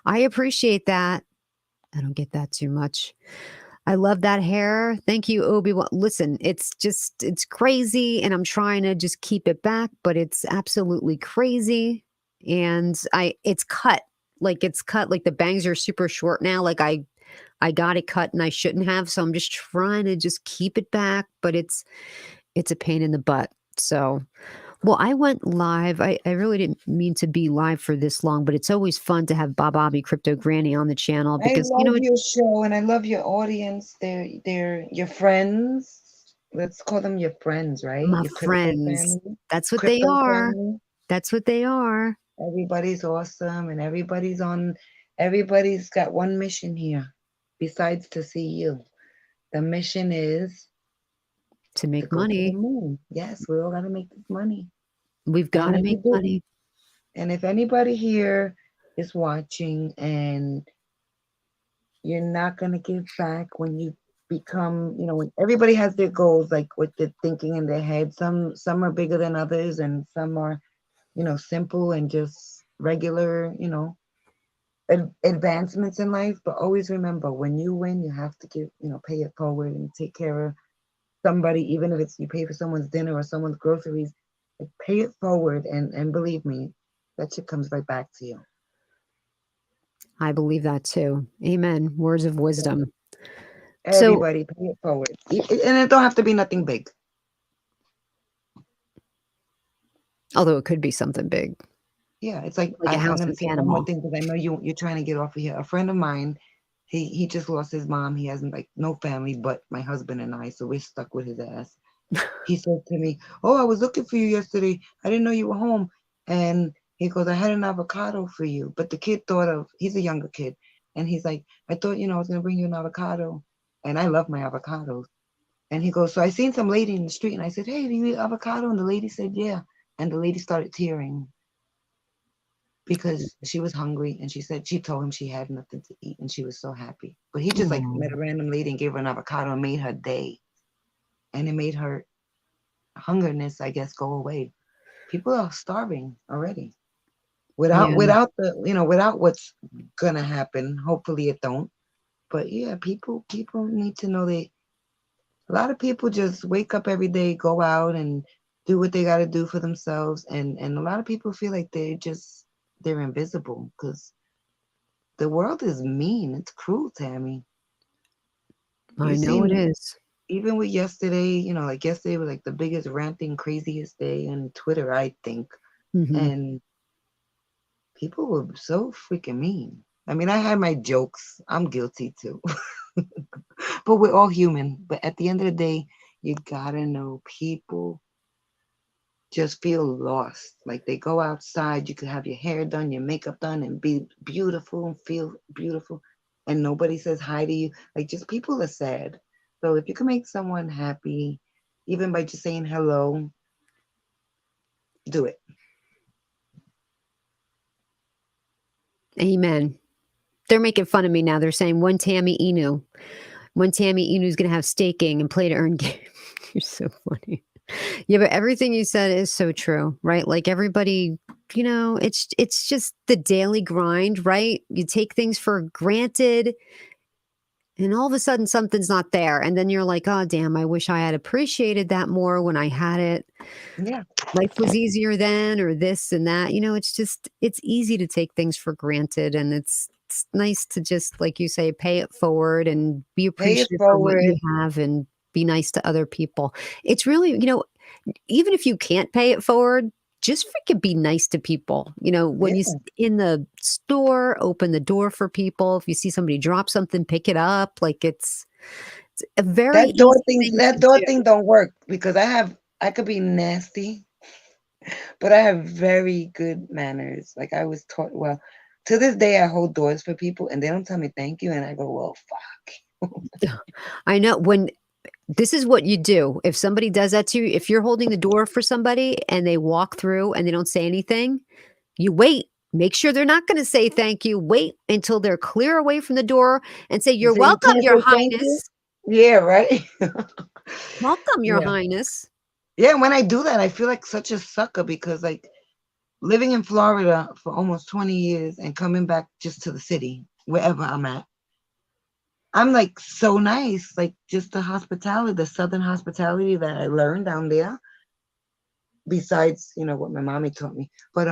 I appreciate that. I don't get that too much. I love that hair. Thank you, Obi-Wan. Listen, it's crazy, and I'm trying to just keep it back, but it's absolutely crazy. And it's cut. It's cut. Like the bangs are super short now. Like I got it cut and I shouldn't have. So I'm just trying to just keep it back, but it's a pain in the butt. So, well, I went live. I really didn't mean to be live for this long, but it's always fun to have Bob Bobby Crypto Granny on the channel I because love your show and I love your audience. They're your friends. Let's call them your friends, right? my Your crypto friends, family. that's what they Crypto are. family. That's what they are. Everybody's awesome and everybody's got one mission here besides to see you. The mission is To to make go to the money. moon. Yes, we all gotta make this money. We've got And to if you make do, money. and if anybody here is watching and you're not gonna give back when you become, when everybody has their goals, like what they're thinking in their head. Some are bigger than others and some are, simple and just regular, advancements in life. But always remember, when you win, you have to give, pay it forward and take care of somebody, even if it's you pay for someone's dinner or someone's groceries. Like, pay it forward, and believe me, that shit comes right back to you. I believe that too. Amen. Words of Yeah. wisdom. So, Everybody, pay it forward, and it don't have to be nothing big. although it could be something big, Yeah, it's like like a I'm house gonna in say one more Panama. thing because I know you're trying to get off of here. A friend of mine, he just lost his mom. He has like no family but my husband and I, so we're stuck with his ass. He said to me, "Oh, I was looking for you yesterday. I didn't know you were home." And he goes, "I had an avocado for you." But the kid he's a younger kid, and he's like, "I thought, I was gonna bring you an avocado." And I love my avocados. And he goes, "So I seen some lady in the street, and I said, 'Hey, do you eat avocado?' And the lady said, 'Yeah.' And the lady started tearing because she was hungry, and she told him she had nothing to eat, and she was so happy. But he just like met Oh, a random lady and gave her an avocado and made her day, and it made her hungerness, I guess, go away. People are starving already without yeah. without what's gonna happen. Hopefully it don't. But yeah, people need to know they. A lot of people just wake up every day, go out and do what they got to do for themselves, and a lot of people feel like they're invisible because the world is mean. It's cruel, Tammy. You I know it seen is. even with yesterday, like yesterday was like the biggest ranting, craziest day on Twitter, I think. Mhm. And people were so freaking mean. I mean, I had my jokes. I'm guilty too. But we're all human. But at the end of the day, You gotta know people just feel lost. Like they go outside, you could have your hair done, your makeup done, and be beautiful and feel beautiful, and nobody says hi to you. Like just people are sad. So if you can make someone happy, even by just saying hello, do it. Amen. They're making fun of me now. They're saying one Tammy Inu. One Tammy Inu's gonna have staking and play to earn game. You're so funny. Yeah, but everything you said is so true, right? Like everybody, it's just the daily grind, right? You take things for granted and all of a sudden something's not there. And then you're like, oh damn, I wish I had appreciated that more when I had it. Yeah. Life was easier then, or this and that. It's easy to take things for granted, and it's nice to just, like you say, pay it forward and be Pay it appreciative for what you forward. have and be nice to other people. It's really, even if you can't pay it forward, just freaking be nice to people. When Yeah. in the store, open the door for people. If you see somebody drop something, pick it up. Like it's a very easy thing That to door do. thing don't work because I could be nasty, but I have very good manners. Like I was taught well. To this day, I hold doors for people, and they don't tell me thank you, and I go, "Well, fuck." I know when this is what you do. If somebody does that to you, if you're holding the door for somebody and they walk through and they don't say anything, you wait. Make sure they're not going to say thank you. Wait until they're clear away from the door and say, You "You're say you welcome, can't Your say thank you. Highness. Yeah, right. Welcome, Your Yeah, Highness." yeah. When I do that, I feel like such a sucker because, like, living in Florida for almost 20 years and coming back just to the city, wherever I'm at, I'm like so nice. Like just the hospitality, the Southern hospitality that I learned down there. Besides, what my mommy taught me, but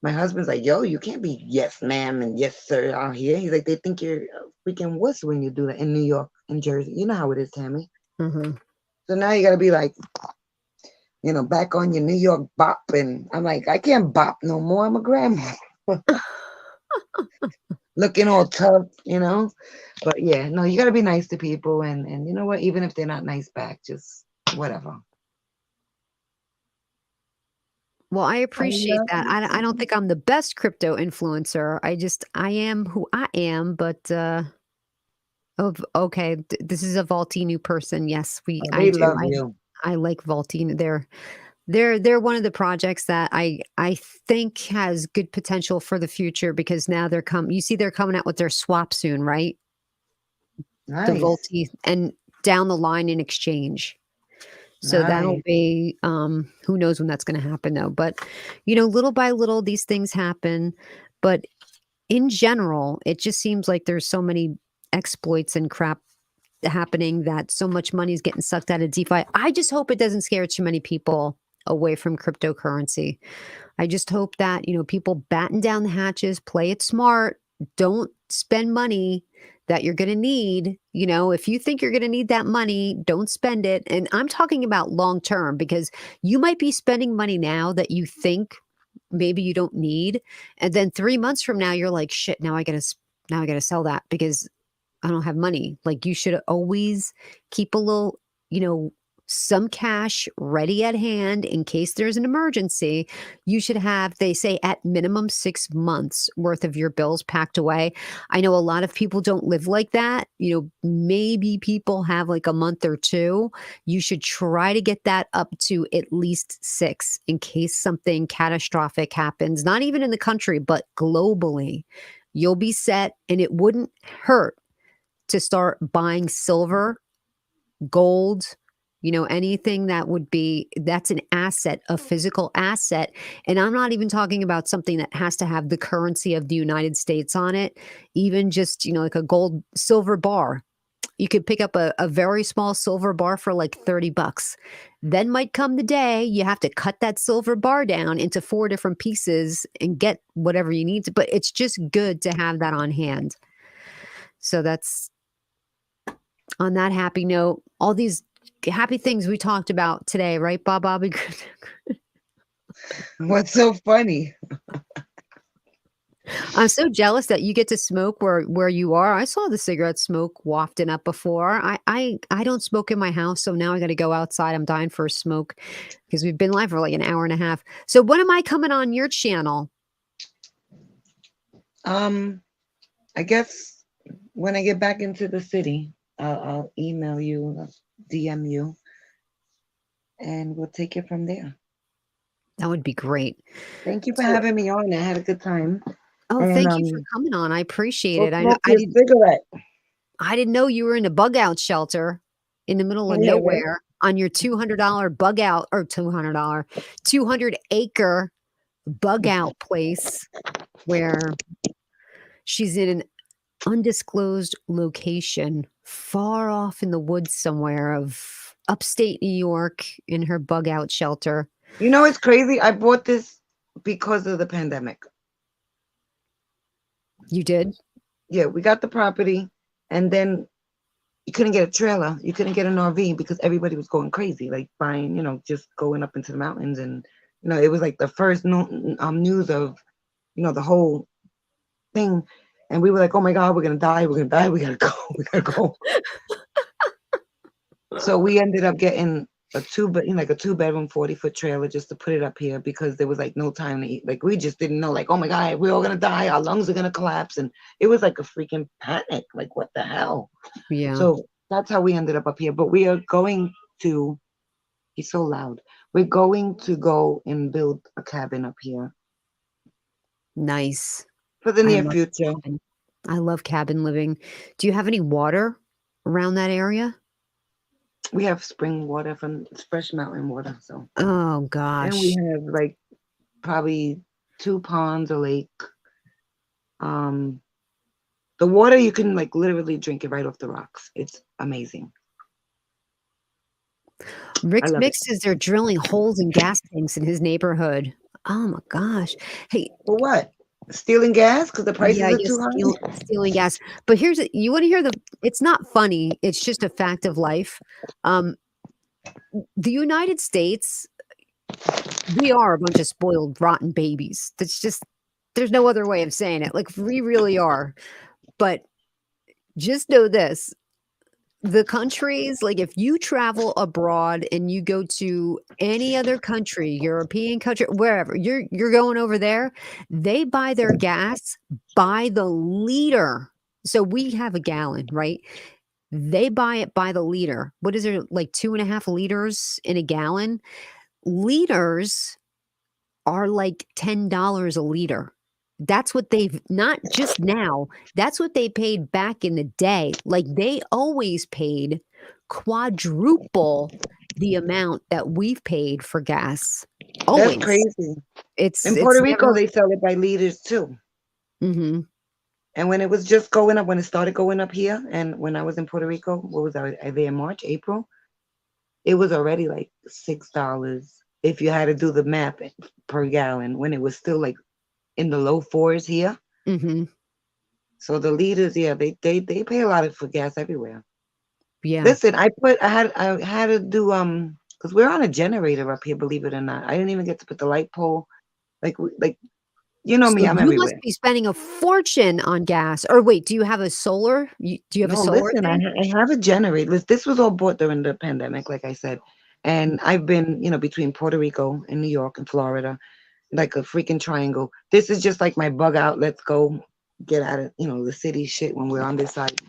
my husband's like, yo, you can't be yes, ma'am, and yes, sir out here. He's like, they think you're a freaking wuss when you do that in New York and Jersey. You know how it is, Tammy. Mhm. So now you got to be like, back on your New York bop. And I'm like, I can't bop no more. I'm a grandma. Looking all tough. But yeah, no, you got to be nice to people. And you know what? Even if they're not nice back, just whatever. Well, I I appreciate love that. I don't you. think I'm the best crypto influencer. I am who I am, but, okay, this is a Vaulty new person. Yes, Oh, I they do. love you. I like Vaulty. They're one of the projects that I think has good potential for the future because now you see they're coming out with their swap soon, right? The Nice. Vaulty and down the line in exchange. So that'll Nice. be, who knows when that's gonna happen though, but, little by little, these things happen, but in general, it just seems like there's so many exploits and crap happening that so much money is getting sucked out of DeFi. I just hope it doesn't scare too many people away from cryptocurrency. I just hope that, people batten down the hatches, play it smart, don't spend money that you're going to need. If you think you're going to need that money, don't spend it. And I'm talking about long term because you might be spending money now that you think maybe you don't need. And then 3 months from now, you're like, shit, now I got to sell that because I don't have money. Like you should always keep a little, you know, some cash ready at hand in case there's an emergency. You should have, they say, at minimum 6 months worth of your bills packed away. I know a lot of people don't live like that. Maybe people have like a month or two. You should try to get that up to at least six in case something catastrophic happens, not even in the country, but globally. You'll be set, and it wouldn't hurt to start buying silver, gold, anything that's an asset, a physical asset. And I'm not even talking about something that has to have the currency of the United States on it, even just, like a gold silver bar. You could pick up a very small silver bar for like $30. Then might come the day you have to cut that silver bar down into 4 different pieces and get whatever you need to. But it's just good to have that on hand. So that's on that happy note, all these happy things we talked about today, right, Bob Bobby? What's so funny? I'm so jealous that you get to smoke where you are. I saw the cigarette smoke wafting up before. I don't smoke in my house, so now I gotta go outside. I'm dying for a smoke because we've been live for like an hour and a half. So when am I coming on your channel? I guess when I get back into the city, I'll email you, DM you, and we'll take it from there. That would be great. Thank you for So, having me on. I had a good time. oh, And thank you for coming on. I appreciate go it. smoke your cigarette. I didn't know you were in a bug out shelter in the middle of Yeah, right? nowhere on your $200 bug out or $200 200-acre bug out place where she's in an undisclosed location far off in the woods somewhere of upstate New York in her bug out shelter. You know, it's crazy. I bought this because of the pandemic. You did? Yeah, we got the property, and then you couldn't get a trailer. You couldn't get an RV because everybody was going crazy, like buying, just going up into the mountains. And, it was like the first news of, the whole thing. And we were like, oh my God, we're going to die. We're going to die. We got to go. We got to go. So we ended up getting a like a 2-bedroom, 40-foot trailer just to put it up here because there was like no time to eat. Like we just didn't know, like, oh my God, we're all gonna die, our lungs are gonna collapse. And it was like a freaking panic. Like, what the hell? Yeah. So that's how we ended up here. But we are going to, he's so loud. We're going to go and build a cabin up here. Nice. For the I near love future. cabin. I love cabin living. Do you have any water around that area? We have spring water from fresh mountain water. So, Oh and we gosh. have like probably 2 ponds, a lake. The water, you can like literally drink it right off the rocks. It's amazing. I Rick's love it. Mix is they're drilling holes in gas tanks in his neighborhood. Oh my gosh. Hey, For what? Stealing gas because the prices yeah, are yes, too high? stealing gas. But you want to hear it's not funny, it's just a fact of life. Um, the United States, we are a bunch of spoiled, rotten babies. That's just there's no other way of saying it. Like we really are. But just know this, the countries, like if you travel abroad and you go to any other country, European country, wherever, you're going over there, they buy their gas by the liter. So we have a gallon, right? They buy it by the liter. What is it, like 2.5 liters in a gallon? Liters are like $10 a liter. That's what they've not just now, that's what they paid back in the day. Like they always paid quadruple the amount that we've paid for gas. That's Always. crazy. It's In Puerto Rico, never. they sell it by liters too. Mhm. And when it was just going up, when it started going up here, and when I was in Puerto Rico, what was I there in March, April? It was already like $6 if you had to do the math per gallon when it was still like in the low fours here. Mhm. So the liters, yeah, they pay a lot for gas everywhere. Yeah. Listen, I had to do because we're on a generator up here, believe it or not. I didn't even get to put the light pole. Like you know So me, I'm you must everywhere. be spending a fortune on gas. Or wait, do you have a solar? Do you have a No, solar listen, thing? I have a generator. This was all bought during the pandemic, like I said. And I've been, between Puerto Rico and New York and Florida, like a freaking triangle. This is just like my bug out. Let's go get out of, the city shit when we're on this side.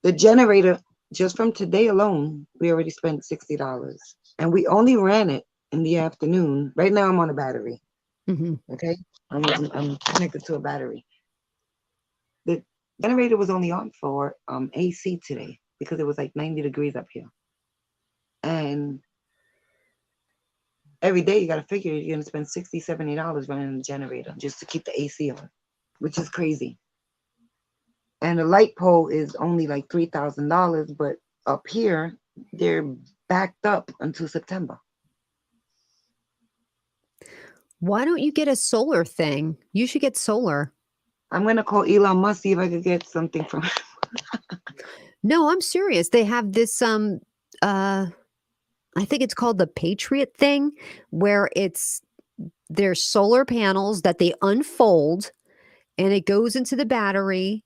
The generator, just from today alone, we already spent $60. And we only ran it in the afternoon. Right now I'm on a battery. Mhm. Okay. I'm connected to a battery. The generator was only on for AC today because it was like 90 degrees up here. And every day you got to figure you're going to spend $60, $70 running the generator just to keep the AC on, which is crazy. And the light pole is only like $3,000, but up here they're backed up until September. Why don't you get a solar thing? You should get solar. I'm going to call Elon Musk, see if I could get something from him. No, I'm serious. They have this I think it's called the Patriot thing where there's solar panels that they unfold and it goes into the battery,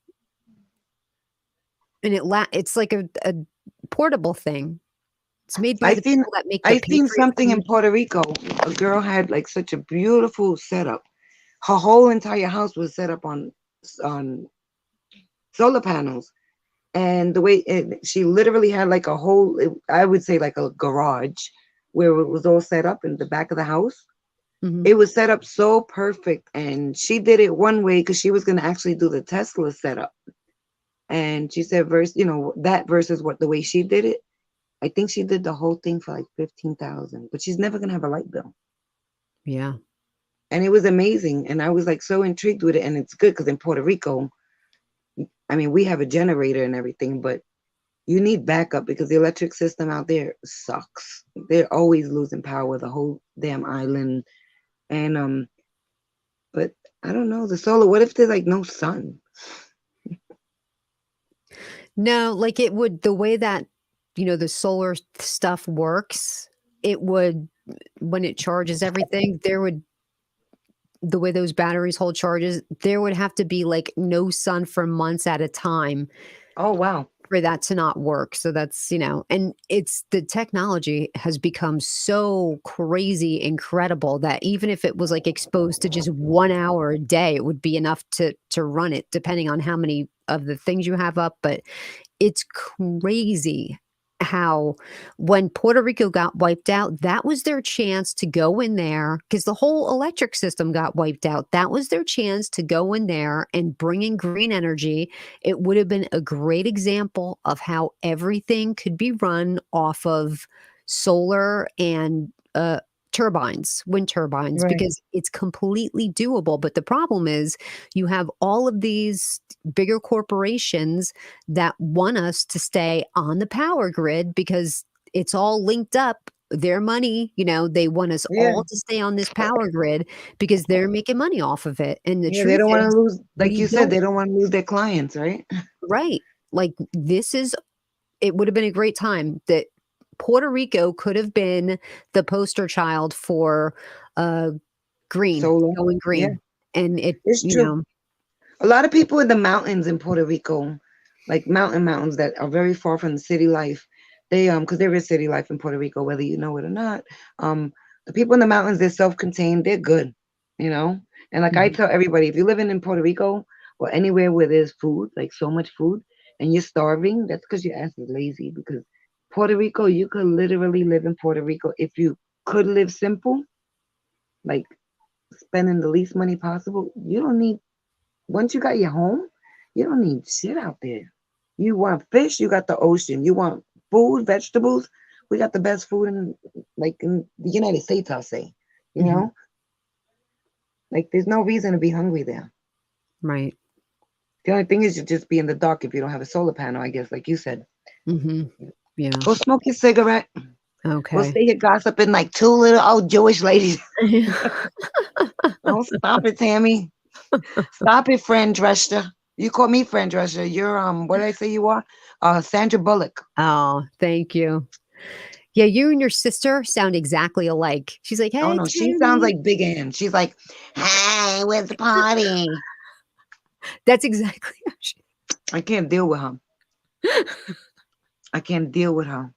and it's like a portable thing. It's made by I the seen people that make the I seen Patriot something in food. Puerto Rico. A girl had like such a beautiful setup. Her whole entire house was set up on solar panels, and the way she literally had like a whole, I would say like a garage where it was all set up in the back of the house. Mhm. It was set up so perfect, and she did it one way because she was going to actually do the Tesla setup. And she said, that versus what the way she did it. I think she did the whole thing for like 15,000, but she's never gonna have a light bill. Yeah. And it was amazing, and I was like so intrigued with it. And it's good because in Puerto Rico, I mean, we have a generator and everything, but you need backup because the electric system out there sucks. They're always losing power, the whole damn island. And but I don't know, the solar. What if there's like no sun? No, like it would the way that, the solar stuff works, it would when it charges everything, the way those batteries hold charges, there would have to be like no sun for months at a time Oh wow. for that to not work. So that's, and it's the technology has become so crazy incredible that even if it was like exposed to just 1 hour a day, it would be enough to run it, depending on how many of the things you have up. But it's crazy how when Puerto Rico got wiped out, that was their chance to go in there because the whole electric system got wiped out. That was their chance to go in there and bring in green energy. It would have been a great example of how everything could be run off of solar and turbines, wind turbines, Right. because it's completely doable. But the problem is you have all of these bigger corporations that want us to stay on the power grid because it's all linked up. Their money, they want us Yeah. all to stay on this power grid because they're making money off of it. And the Yeah, they truth don't want to is, lose, like we you said, don't, they don't want to lose their clients, right? right? Like, it would have been a great time that Puerto Rico could have been the poster child for uh, green, Solar. going Yeah, green. And it, it's true. A lot of people in the mountains in Puerto Rico, like mountains that are very far from the city life, they because there is city life in Puerto Rico, whether you know it or not. Um, the people in the mountains, they're self-contained, they're good, you know. And like I Mhm. tell everybody, if you're living in Puerto Rico or anywhere where there's food, like so much food, and you're starving, that's because your ass is lazy. Because Puerto Rico, you could literally live in Puerto Rico if you could live simple, like spending the least money possible. You don't need once you got your home, you don't need shit out there. You want fish, you got the ocean. You want food, vegetables, we got the best food in the United States, I'll say. You Mhm. know? Like there's no reason to be hungry there. Right. The only thing is you just be in the dark if you don't have a solar panel, I guess, like you said. Mhm. Yeah. Go smoke your cigarette. Go Okay. stay here gossiping like two little old Jewish ladies. Oh, stop it, Tammy. Stop it, friend Drescher. You call me friend Drescher. You're what did I say you are? Sandra Bullock. Oh, thank you. Yeah, you and your sister sound exactly alike. She's like, Oh "Hey, no, she sounds Tammy." like Big Ann. She's like, "Hey, where's the party?" That's exactly how she I can't deal with her. I can't deal with her.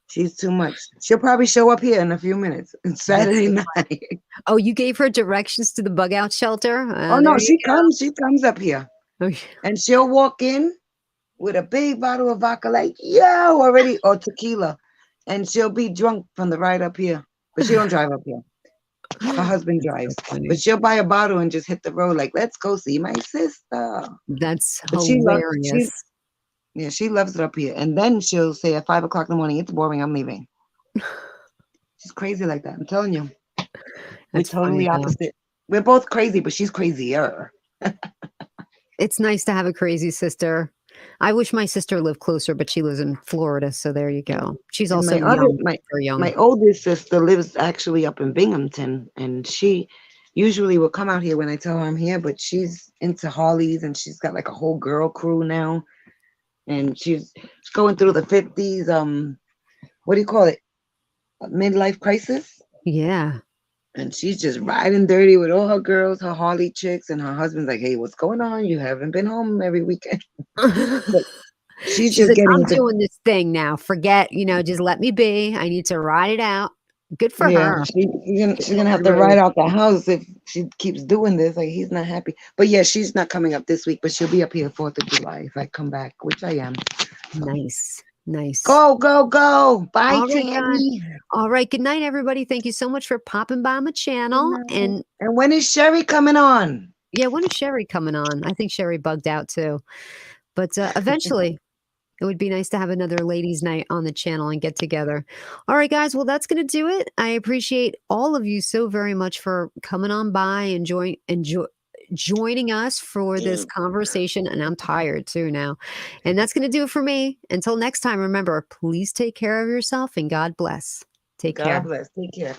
She's too much. She'll probably show up here in a few minutes. It's That's Saturday so night. Oh, you gave her directions to the bug out shelter? Oh There no, you she comes. She comes up here, go. and she'll walk in with a big bottle of vodka, like yo already, or tequila, and she'll be drunk from the ride up here. But she don't drive up here. Her husband That's so drives, but funny. she'll buy a bottle and just hit the road like, let's go see my sister. That's But she loves she hilarious. yeah, she loves it up here. And then she'll say at 5 o'clock in the morning, it's boring, I'm leaving. She's crazy like that. I'm telling you. We're That's funny, totally though. opposite. We're both crazy, but she's crazier. It's nice to have a crazy sister. I wish my sister lived closer, but she lives in Florida, so there you Yeah. go. She's And also young, very my young. oldest sister lives actually up in Binghamton, and she usually will come out here when I tell her I'm here, but she's into Harleys and she's got like a whole girl crew now. And she's going through the 50s, what do you call it? Midlife crisis. Yeah. And she's just riding dirty with all her girls, her Harley chicks, and her husband's like, "Hey, what's going on? You haven't been home every weekend." So she's She's just like, getting "I'm into doing this thing now. Forget, just let me be. I need to ride it out." Good for yeah. her. She's gonna have Totally to ride rude. out the house if she keeps doing this. Like he's not happy. But yeah, she's not coming up this week, but she'll be up here 4th of July if I come back, which I am. So Nice. Nice. go, go, go! Bye, All right, guys. Tammy. All right. Good night, everybody. Thank you so much for popping by my Good channel. night. And And when is Sherry coming on? yeah, when is Sherry coming on? I think Sherry bugged out too. But eventually, it would be nice to have another ladies' night on the channel and get together. All right, guys. Well, that's going to do it. I appreciate all of you so very much for coming on by and joining us for this conversation. And I'm tired too now. And that's going to do it for me. Until next time, remember, please take care of yourself and God bless. Take God care. bless. Take care.